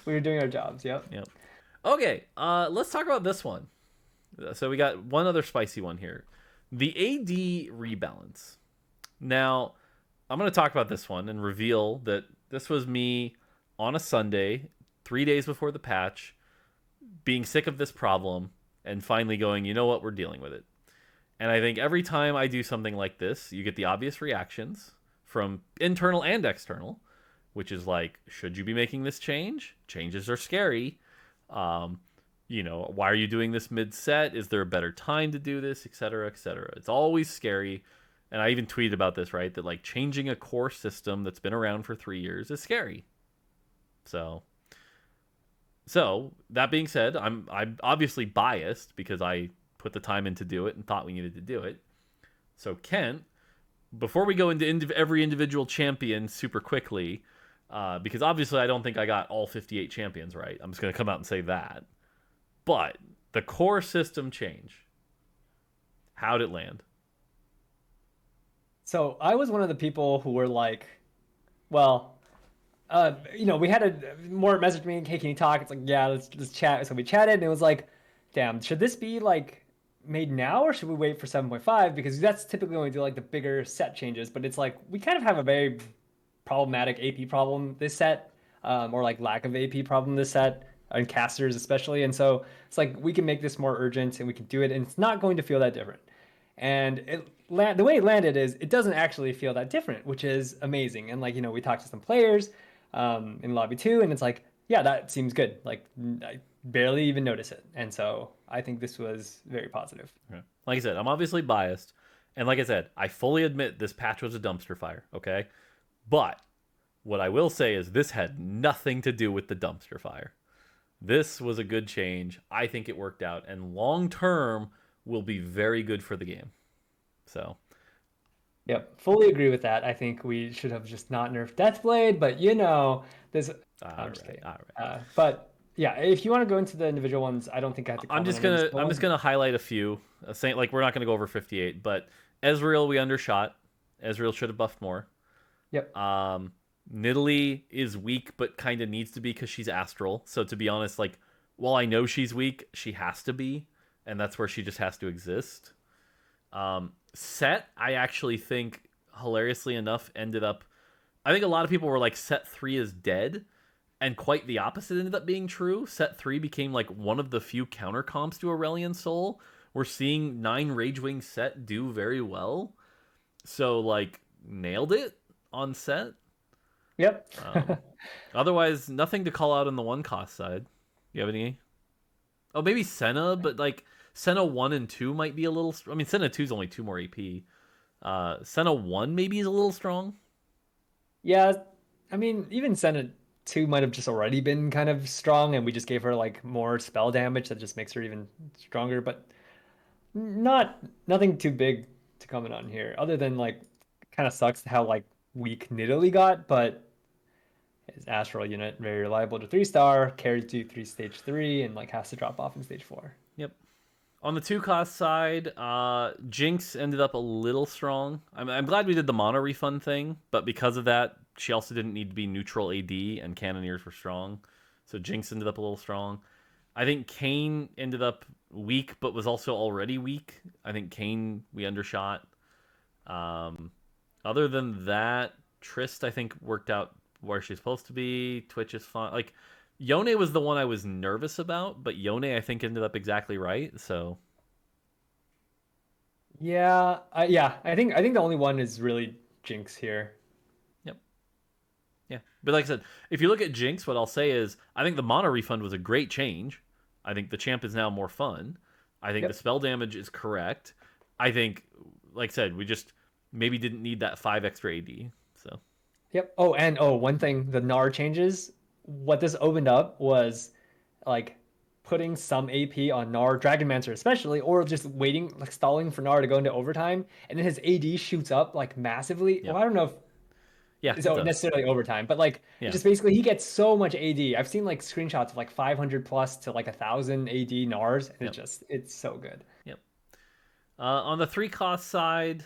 [SPEAKER 2] we were doing our jobs. Yep.
[SPEAKER 1] Okay. Let's talk about this one. So we got one other spicy one here. The AD rebalance. Now, I'm going to talk about this one and reveal that this was me on a Sunday, 3 days before the patch, being sick of this problem, and finally going, you know what, we're dealing with it. And I think every time I do something like this, you get the obvious reactions from internal and external, which is like, should you be making this change? Changes are scary. Why are you doing this mid-set? Is there a better time to do this, etc., etc.? It's always scary. And I even tweeted about this, right? That like changing a core system that's been around for 3 years is scary. So that being said, I'm obviously biased because I put the time in to do it and thought we needed to do it. So Kent, before we go into every individual champion super quickly, because obviously I don't think I got all 58 champions right. I'm just going to come out and say that. But the core system change, how'd it land?
[SPEAKER 2] So I was one of the people who were like, well, we had a more message me, hey, can you talk? It's like, yeah, let's chat. So we chatted, and it was like, damn, should this be like made now, or should we wait for 7.5? Because that's typically when we do like the bigger set changes. But it's like we kind of have a very problematic AP problem this set, or like lack of AP problem this set, and casters especially. And so it's like we can make this more urgent, and we can do it, and it's not going to feel that different. And the way it landed is it doesn't actually feel that different, which is amazing. And like, we talked to some players in lobby 2, and it's like, yeah, that seems good. Like I barely even notice it. And so I think this was very positive.
[SPEAKER 1] Okay. Like I said, I'm obviously biased. And like I said, I fully admit this patch was a dumpster fire, okay? But what I will say is this had nothing to do with the dumpster fire. This was a good change. I think it worked out. And long term will be very good for the game. So,
[SPEAKER 2] yep, fully agree with that. I think we should have just not nerfed Deathblade, but this. I'm just kidding.
[SPEAKER 1] All right.
[SPEAKER 2] But yeah, if you want to go into the individual ones, I don't think I have to.
[SPEAKER 1] I'm just gonna highlight a few. Saying like we're not gonna go over 58, but Ezreal we undershot. Ezreal should have buffed more.
[SPEAKER 2] Yep.
[SPEAKER 1] Nidalee is weak, but kind of needs to be because she's astral. So to be honest, like while I know she's weak, she has to be, and that's where she just has to exist. Set, I actually think, hilariously enough, ended up... I think a lot of people were like, Set 3 is dead, and quite the opposite ended up being true. Set 3 became like one of the few counter comps to Aurelion Soul. We're seeing 9 Ragewing Set do very well. So, like, nailed it on Set.
[SPEAKER 2] Yep.
[SPEAKER 1] Otherwise, nothing to call out on the one cost side. You have any? Oh, maybe Senna, but like... Senna 1 and 2 might be a little... I mean, Senna 2 is only 2 more AP. Senna 1 maybe is a little strong.
[SPEAKER 2] Yeah, I mean, even Senna 2 might have just already been kind of strong, and we just gave her, like, more spell damage that just makes her even stronger, but nothing too big to comment on here, other than, like, kind of sucks how, like, weak Nidalee got, but his Astral unit, very reliable to 3-star, carried to stage 3, and, like, has to drop off in stage 4.
[SPEAKER 1] Yep. On the 2 cost side, Jinx ended up a little strong. I'm glad we did the mana refund thing, but because of that, she also didn't need to be neutral AD, and Cannoneers were strong. So Jinx ended up a little strong. I think Kayn ended up weak, but was also already weak. I think Kayn we undershot. Other than that, Trist, I think, worked out where she's supposed to be. Twitch is fine. Like... Yone was the one I was nervous about, but Yone I think ended up exactly right. So,
[SPEAKER 2] yeah, I think the only one is really Jinx here.
[SPEAKER 1] Yep. Yeah, but like I said, if you look at Jinx, what I'll say is I think the mana refund was a great change. I think the champ is now more fun. I think the spell damage is correct. I think, like I said, we just maybe didn't need that 5 extra AD. So.
[SPEAKER 2] Yep. Oh, and one thing, the Gnar changes. What this opened up was like putting some AP on Gnar, Dragonmancer especially, or just waiting, like stalling for Gnar to go into overtime, and then his AD shoots up like massively. Yep. Well, I don't know if it's necessarily overtime, but like just basically he gets so much AD. I've seen like screenshots of like 500 plus to like 1,000 AD Gnars, and it's so good.
[SPEAKER 1] Yep. On the 3 cost side,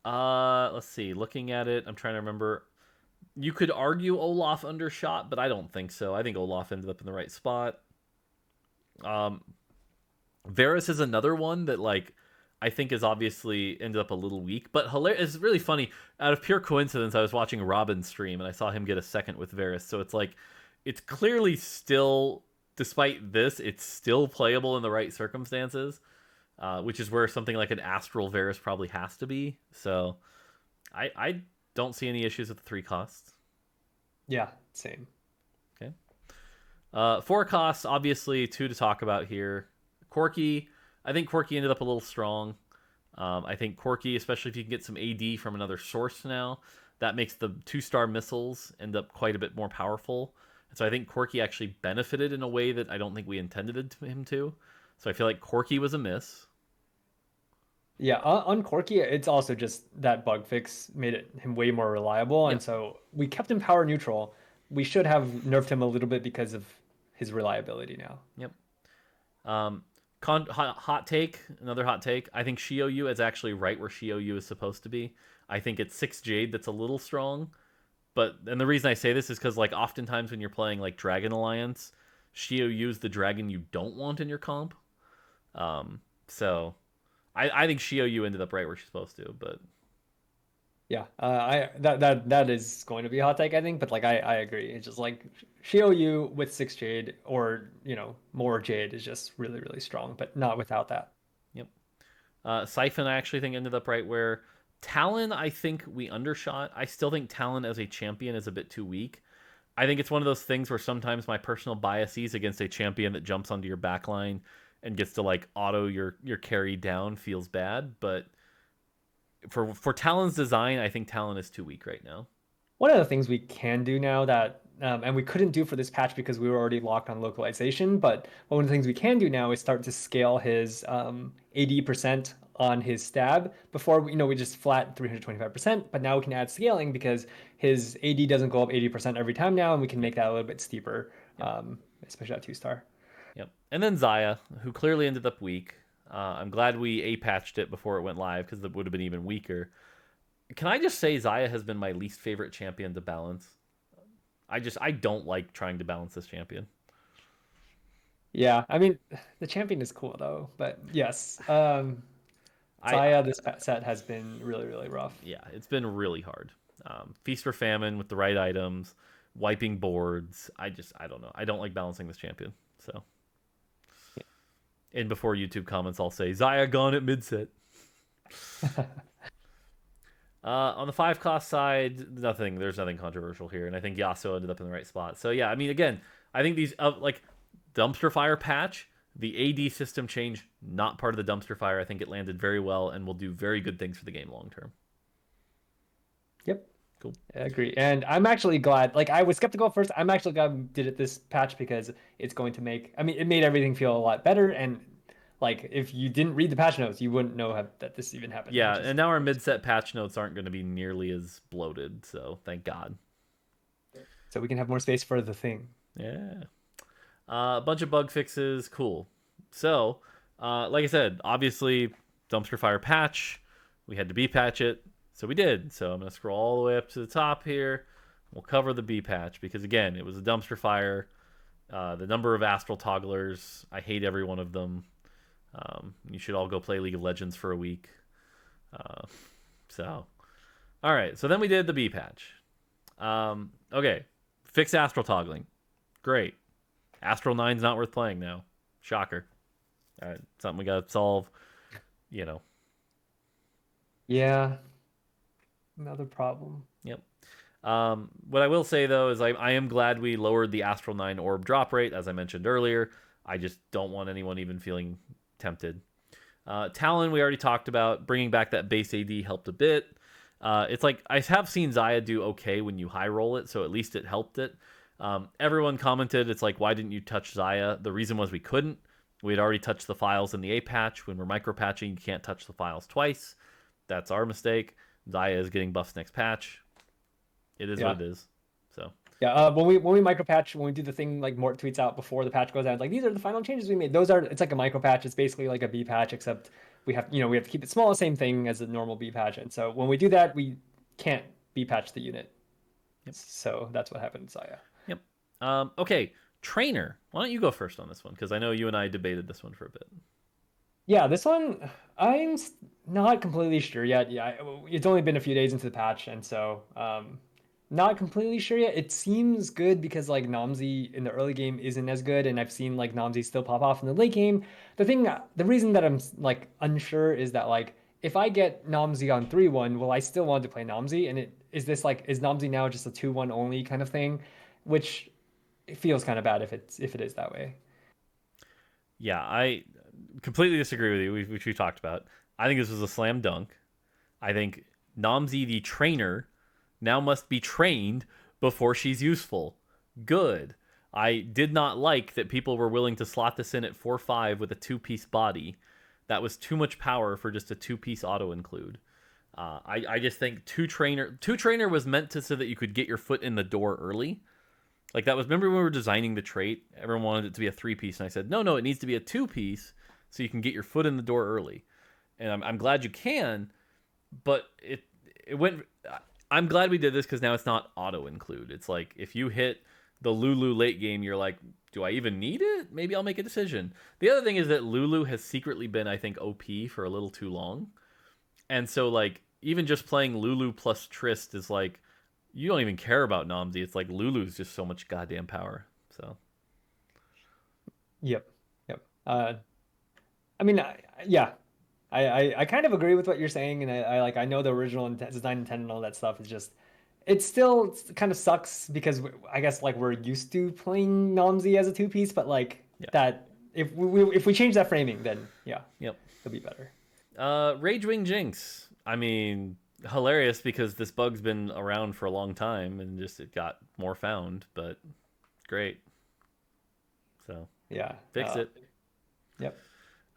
[SPEAKER 1] let's see. Looking at it, I'm trying to remember. You could argue Olaf undershot, but I don't think so. I think Olaf ended up in the right spot. Varus is another one that, like, I think is obviously ended up a little weak, but hilarious. It's really funny. Out of pure coincidence, I was watching Robin's stream and I saw him get a second with Varus. So it's like, it's clearly still, despite this, it's still playable in the right circumstances, which is where something like an Astral Varus probably has to be. So I don't see any issues with the 3 costs.
[SPEAKER 2] Yeah, same.
[SPEAKER 1] Okay. 4 costs, obviously 2 to talk about here. Corki, I think Corki ended up a little strong. I think Corki, especially if you can get some AD from another source now, that makes the 2-star missiles end up quite a bit more powerful. And so I think Corki actually benefited in a way that I don't think we intended him to. So I feel like Corki was a miss.
[SPEAKER 2] Yeah, on Corki, it's also just that bug fix made him way more reliable, and so we kept him power neutral. We should have nerfed him a little bit because of his reliability now.
[SPEAKER 1] Yep. Hot take, another hot take. I think Shioyu is actually right where Shioyu is supposed to be. I think it's 6 Jade that's a little strong. And the reason I say this is because, like, oftentimes when you're playing, like, Dragon Alliance, Shioyu is the dragon you don't want in your comp. So I think Shioyu ended up right where she's supposed to, but...
[SPEAKER 2] Yeah, that is going to be a hot take, I think, but like I agree. It's just like Shioyu with 6 Jade or, more Jade is just really, really strong, but not without that.
[SPEAKER 1] Yep. Siphon, I actually think ended up right where Talon, I think we undershot. I still think Talon as a champion is a bit too weak. I think it's one of those things where sometimes my personal biases against a champion that jumps onto your backline and gets to like auto your carry down feels bad, but for Talon's design, I think Talon is too weak right now.
[SPEAKER 2] One of the things we can do now that and we couldn't do for this patch because we were already locked on localization, but one of the things we can do now is start to scale his AD percent on his stab. Before, we just flat 325%, but now we can add scaling because his AD doesn't go up 80% every time now, and we can make that a little bit steeper, especially at 2-star.
[SPEAKER 1] Yep. And then Xayah, who clearly ended up weak. I'm glad we A-patched it before it went live because it would have been even weaker. Can I just say Xayah has been my least favorite champion to balance? I don't like trying to balance this champion.
[SPEAKER 2] Yeah, I mean, the champion is cool though, but yes. Xayah this set has been really, really rough.
[SPEAKER 1] Yeah, it's been really hard. Feast or famine with the right items, wiping boards. I don't know. I don't like balancing this champion. So, and before YouTube comments, I'll say Xayah gone at mid-set. On the 5 cost side, there's nothing controversial here, and I think Yasuo ended up in the right spot. So yeah, I mean, again, I think these like dumpster fire patch, the AD system change, not part of the dumpster fire. I think it landed very well and will do very good things for the game long term.
[SPEAKER 2] Yep.
[SPEAKER 1] Cool.
[SPEAKER 2] I agree. And I'm actually glad, like I was skeptical at first. I'm actually glad we did it this patch because it's going to it made everything feel a lot better. And like if you didn't read the patch notes, you wouldn't know that this even happened.
[SPEAKER 1] Yeah, and now our mid-set patch notes aren't going to be nearly as bloated, so thank God.
[SPEAKER 2] So we can have more space for the thing.
[SPEAKER 1] Yeah. A bunch of bug fixes, cool. So, like I said, obviously, dumpster fire patch. We had to B-patch it, so we did. So I'm going to scroll all the way up to the top here. We'll cover the B-patch, because again, it was a dumpster fire. The number of Astral Togglers, I hate every one of them. You should all go play League of Legends for a week. All right, so then we did the B-patch. Okay, fix Astral Toggling. Great. Astral 9's not worth playing now. Shocker. All right, something we got to solve,
[SPEAKER 2] Yeah. Another problem.
[SPEAKER 1] Yep. What I will say, though, is I am glad we lowered the Astral 9 orb drop rate, as I mentioned earlier. I just don't want anyone even feeling tempted. Talon, we already talked about. Bringing back that base AD helped a bit. It's like I have seen Xayah do okay when you high roll it, so at least it helped it. Everyone commented, it's like, why didn't you touch Xayah? The reason was we couldn't. We had already touched the files in the A patch. When we're micro patching, you can't touch the files twice. That's our mistake. Xayah is getting buffs next patch. It is what it is. So
[SPEAKER 2] yeah, when we micro patch, when we do the thing like Mort tweets out before the patch goes out, like these are the final changes we made. It's like a micro patch. It's basically like a B patch, except we have to keep it small, same thing as a normal B patch. And so when we do that, we can't B patch the unit.
[SPEAKER 1] Yep.
[SPEAKER 2] So that's what happened to Xayah.
[SPEAKER 1] Yep. Okay, Trainer. Why don't you go first on this one? Because I know you and I debated this one for a bit.
[SPEAKER 2] Yeah, this one not completely sure yet. Yeah, it's only been a few days into the patch, and so not completely sure yet. It seems good because like Namzi in the early game isn't as good, and I've seen like Namzi still pop off in the late game. The reason that I'm like unsure is that like if I get Namzi on 3-1, will I still want to play Namzi? And is Namzi now just a 2-1 only kind of thing, which it feels kind of bad if it is that way.
[SPEAKER 1] Yeah, I completely disagree with you, which we talked about. I think this was a slam dunk. I think Namzi, the trainer, now must be trained before she's useful. Good. I did not like that people were willing to slot this in at 4-5 with a two-piece body. That was too much power for just a two-piece auto include. I just think two trainer was meant to so that you could get your foot in the door early. Like that was, remember when we were designing the trait, everyone wanted it to be a three-piece, and I said no, it needs to be a two-piece so you can get your foot in the door early. And I'm glad you can, but it went. I'm glad we did this because now it's not auto include. It's like if you hit the Lulu late game, you're like, do I even need it? Maybe I'll make a decision. The other thing is that Lulu has secretly been, I think, OP for a little too long, and so like even just playing Lulu plus Trist is like you don't even care about Namdi. It's like Lulu's just so much goddamn power. So
[SPEAKER 2] Yep. Yep. I mean, yeah, I kind of agree with what you're saying, and I know the original design intent and all that stuff is just it still kind of sucks because I guess like we're used to playing Nomsy as a two piece, but like
[SPEAKER 1] yeah,
[SPEAKER 2] that if we change that framing, then yeah,
[SPEAKER 1] yep.
[SPEAKER 2] it'll be better.
[SPEAKER 1] Ragewing Jinx. I mean, hilarious because this bug's been around for a long time and just it got more found, but great. So
[SPEAKER 2] Yeah.
[SPEAKER 1] fix it.
[SPEAKER 2] Yep.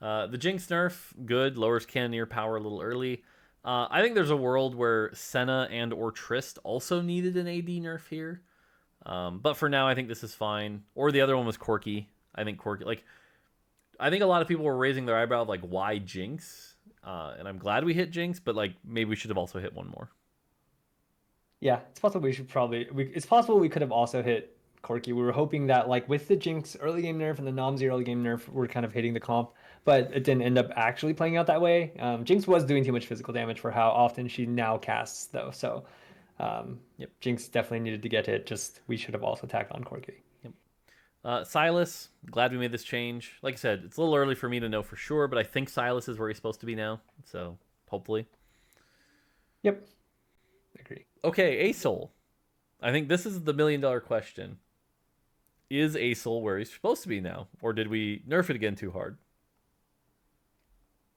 [SPEAKER 1] The Jinx nerf, good. Lowers cannoneer power a little early. I think there's a world where Senna and or Trist also needed an AD nerf here. But for now, I think this is fine. Or the other one was Corky. I think Corky, like, I think a lot of people were raising their eyebrow of like, why Jinx? And I'm glad we hit Jinx, but like maybe we should have also hit one more.
[SPEAKER 2] Yeah, it's possible it's possible we could have also hit Corky. We were hoping that like with the Jinx early game nerf and the Nomsy early game nerf, we're kind of hitting the comp, but it didn't end up actually playing out that way. Jinx was doing too much physical damage for how often she now casts though, so
[SPEAKER 1] Yep.
[SPEAKER 2] Jinx definitely needed to get hit. Just we should have also tacked on Corky.
[SPEAKER 1] Yep. Silas, glad we made this change. Like I said, it's a little early for me to know for sure, but I think Silas is where he's supposed to be now. So hopefully.
[SPEAKER 2] Yep, agree.
[SPEAKER 1] Okay, Acell. I think this is the $1 million question. Is Acell where he's supposed to be now? Or did we nerf it again too hard?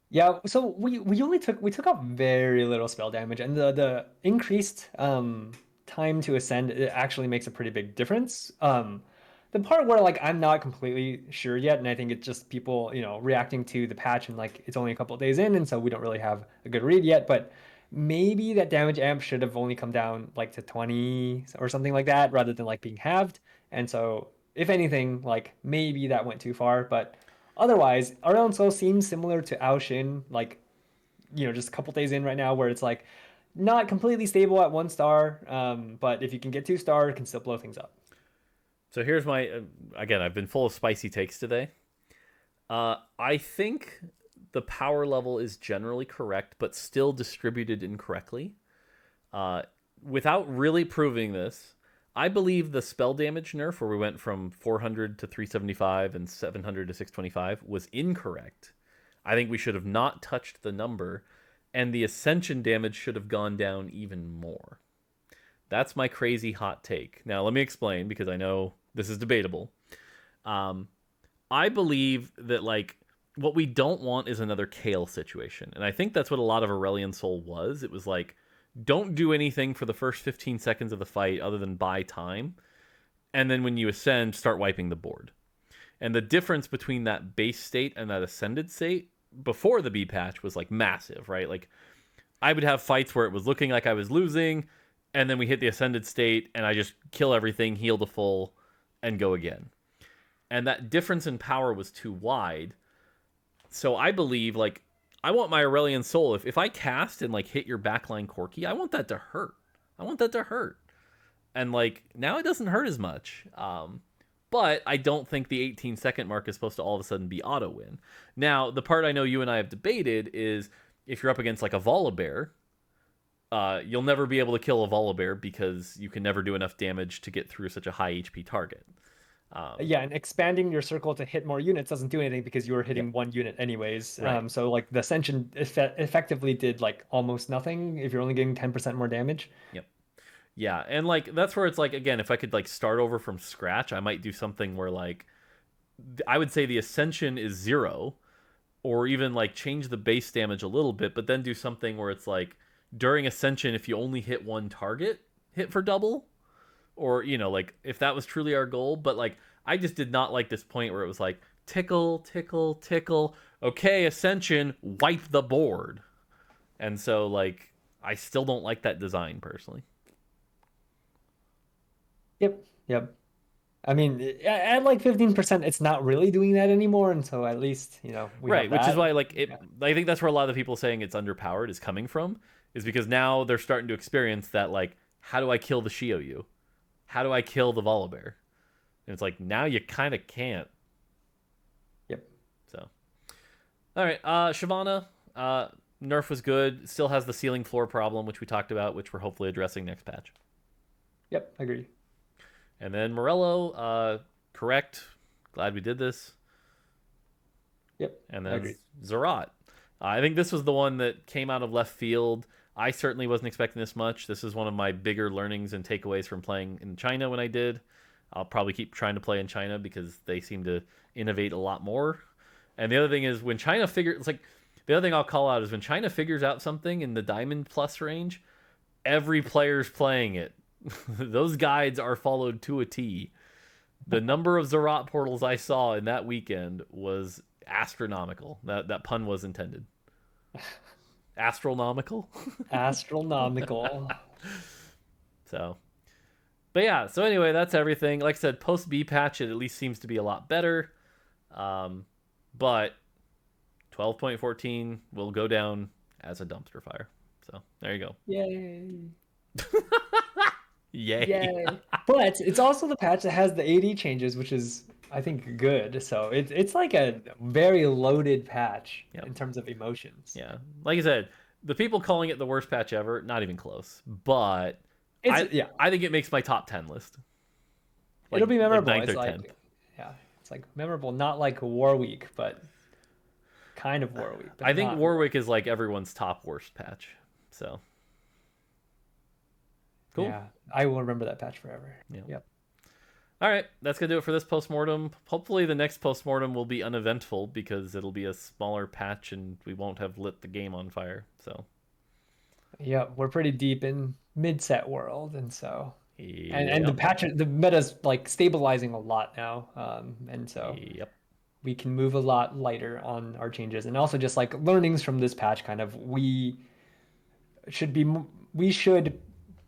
[SPEAKER 2] Yeah, so we took out very little spell damage, and the increased time to ascend it actually makes a pretty big difference. The part where like I'm not completely sure yet, and I think it's just people reacting to the patch and like it's only a couple of days in, and so we don't really have a good read yet. But maybe that damage amp should have only come down like to 20 or something like that, rather than like being halved. And so if anything, like maybe that went too far, but. Otherwise, Aurelion Sol seems similar to Ao Shin, like, just a couple days in right now, where it's like not completely stable at 1 star, but if you can get 2 star, it can still blow things up.
[SPEAKER 1] So here's my again. I've been full of spicy takes today. I think the power level is generally correct, but still distributed incorrectly. Uh, Without really proving this, I believe the spell damage nerf, where we went from 400 to 375 and 700 to 625, was incorrect. I think we should have not touched the number, and the ascension damage should have gone down even more. That's my crazy hot take. Now, let me explain because I know this is debatable. Um, I believe that like what we don't want is another Kale situation, and I think that's what a lot of Aurelion Soul was. It was like, don't do anything for the first 15 seconds of the fight other than buy time, and then when you ascend, start wiping the board. And the difference between that base state and that ascended state before the B patch was like massive, right? Like I would have fights where it was looking like I was losing, and then we hit the ascended state, and I just kill everything, heal to full, and go again. And that difference in power was too wide. So I believe, like, I want my Aurelion Soul. If I cast and, like, hit your backline Corki, I want that to hurt. I want that to hurt. And, like, now it doesn't hurt as much. But I don't think the 18-second mark is supposed to all of a sudden be auto win. Now, the part I know you and I have debated is if you're up against like a Volibear, you'll never be able to kill a Volibear because you can never do enough damage to get through such a high HP target.
[SPEAKER 2] Yeah, and expanding your circle to hit more units doesn't do anything because you were hitting one unit anyways.
[SPEAKER 1] Right.
[SPEAKER 2] So like the Ascension effectively did like almost nothing if you're only getting 10% more damage.
[SPEAKER 1] Yep. Yeah, and like that's where it's like, again, if I could like start over from scratch, I might do something where like I would say the Ascension is 0, or even like change the base damage a little bit, but then do something where it's like during Ascension, if you only hit one target, hit for double, or like if that was truly our goal. But like I just did not like this point where it was like tickle, tickle, tickle. Okay, Ascension, wipe the board. And so like I still don't like that design personally.
[SPEAKER 2] Yep. I mean, at like 15%, it's not really doing that anymore, and so at least we
[SPEAKER 1] Right,
[SPEAKER 2] have
[SPEAKER 1] which is
[SPEAKER 2] that.
[SPEAKER 1] why like it. I think that's where a lot of the people saying it's underpowered is coming from, is because now they're starting to experience that like, how do I kill the Shioyu? How do I kill the Volibear? And it's like now you kind of can't.
[SPEAKER 2] Yep.
[SPEAKER 1] So, all right, Shyvana, nerf was good. Still has the ceiling floor problem, which we talked about, which we're hopefully addressing next patch.
[SPEAKER 2] Yep, I agree.
[SPEAKER 1] And then Morello, correct. Glad we did this.
[SPEAKER 2] Yep.
[SPEAKER 1] And then Zarat. I think this was the one that came out of left field. I certainly wasn't expecting this much. This is one of my bigger learnings and takeaways from playing in China when I did. I'll probably keep trying to play in China because they seem to innovate a lot more. And the other thing is when China figures, like, the other thing I'll call out is when China figures out something in the Diamond Plus range, every player's playing it. Those guides are followed to a T. The number of Zarat portals I saw in that weekend was astronomical. That pun was intended. Astronomical.
[SPEAKER 2] Astronomical.
[SPEAKER 1] So, but yeah. So anyway, that's everything. Like I said, post B patch, it at least seems to be a lot better. But 12.14 will go down as a dumpster fire. So there you go.
[SPEAKER 2] Yay.
[SPEAKER 1] Yay.
[SPEAKER 2] But it's also the patch that has the AD changes, which is, I think, good. So it's like a very loaded patch in terms of emotions.
[SPEAKER 1] Yeah. Like I said, the people calling it the worst patch ever, not even close. But I think it makes my top 10 list.
[SPEAKER 2] Like, it'll be memorable.
[SPEAKER 1] Like 9th
[SPEAKER 2] it's
[SPEAKER 1] or
[SPEAKER 2] like,
[SPEAKER 1] 10th.
[SPEAKER 2] Yeah. It's like memorable, not like War Week, but kind of War Week.
[SPEAKER 1] I think War Week is like everyone's top worst patch. So cool.
[SPEAKER 2] Yeah, I will remember that patch forever. Yep.
[SPEAKER 1] All right, that's gonna do it for this postmortem. Hopefully, the next postmortem will be uneventful because it'll be a smaller patch and we won't have lit the game on fire. So,
[SPEAKER 2] yeah, we're pretty deep in mid-set world, and so and
[SPEAKER 1] Yep.
[SPEAKER 2] the meta's like stabilizing a lot now, and so
[SPEAKER 1] Yep.
[SPEAKER 2] we can move a lot lighter on our changes, and also just like learnings from this patch. Kind of we should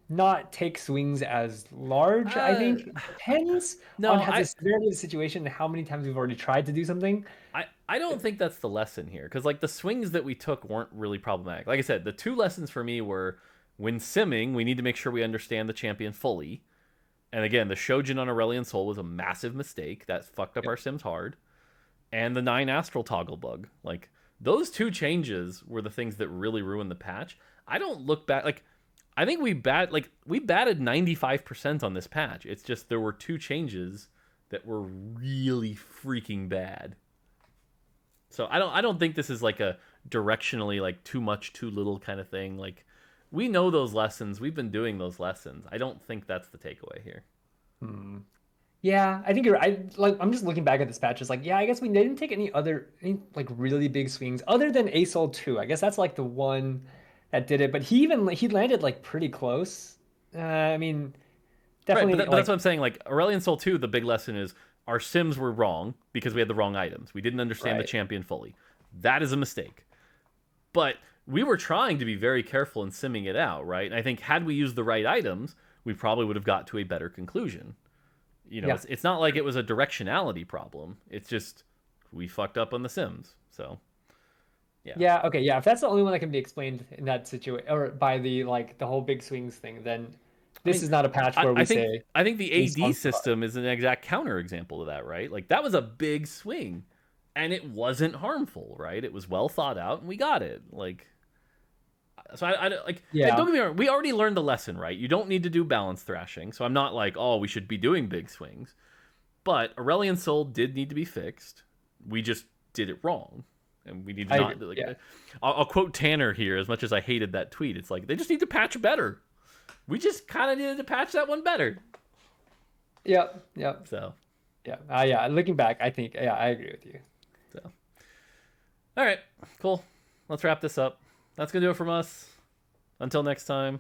[SPEAKER 2] not take swings as large. I think it depends on how the severity of the situation and how many times we've already tried to do something.
[SPEAKER 1] I don't think that's the lesson here, because like the swings that we took weren't really problematic. Like I said, the two lessons for me were when simming, we need to make sure we understand the champion fully. And again, the Shojin on Aurelion Soul was a massive mistake. That fucked up our sims hard. And the 9 Astral toggle bug. Like, those two changes were the things that really ruined the patch. I don't look back, like, I think we batted 95% on this patch. It's just there were two changes that were really freaking bad. So I don't think this is like a directionally like too much, too little kind of thing. Like, we know those lessons. We've been doing those lessons. I don't think that's the takeaway here.
[SPEAKER 2] Yeah, I think you're. I'm just looking back at this patch. It's like, yeah, I guess we didn't take any like really big swings other than Acell 2. I guess that's like the one that did it. But he landed like pretty close. I mean, definitely.
[SPEAKER 1] Right, but that's what I'm saying. Like Aurelion Soul 2, the big lesson is our sims were wrong because we had the wrong items. We didn't understand the champion fully. That is a mistake. But we were trying to be very careful in simming it out, right? And I think had we used the right items, we probably would have got to a better conclusion. It's not like it was a directionality problem. It's just we fucked up on the sims. So, yeah.
[SPEAKER 2] Yeah. Okay. Yeah. If that's the only one that can be explained in that situation, or by the whole big swings thing, then This is not a patch where we say.
[SPEAKER 1] I think the
[SPEAKER 2] these
[SPEAKER 1] AD
[SPEAKER 2] songs
[SPEAKER 1] system is an exact counter example to that, right? Like that was a big swing, and it wasn't harmful, right? It was well thought out, and we got it. Like, so I like.
[SPEAKER 2] Yeah.
[SPEAKER 1] And don't get me wrong, we already learned the lesson, right? You don't need to do balance thrashing, so I'm not like, oh, we should be doing big swings. But Aurelion Sol did need to be fixed. We just did it wrong. And we need to not. Like, yeah. I'll quote Tanner here. As much as I hated that tweet, it's like they just need to patch better. We just kind of needed to patch that one better.
[SPEAKER 2] Yep.
[SPEAKER 1] So,
[SPEAKER 2] yeah. Looking back, I think I agree with you.
[SPEAKER 1] So, all right, cool. Let's wrap this up. That's gonna do it from us. Until next time.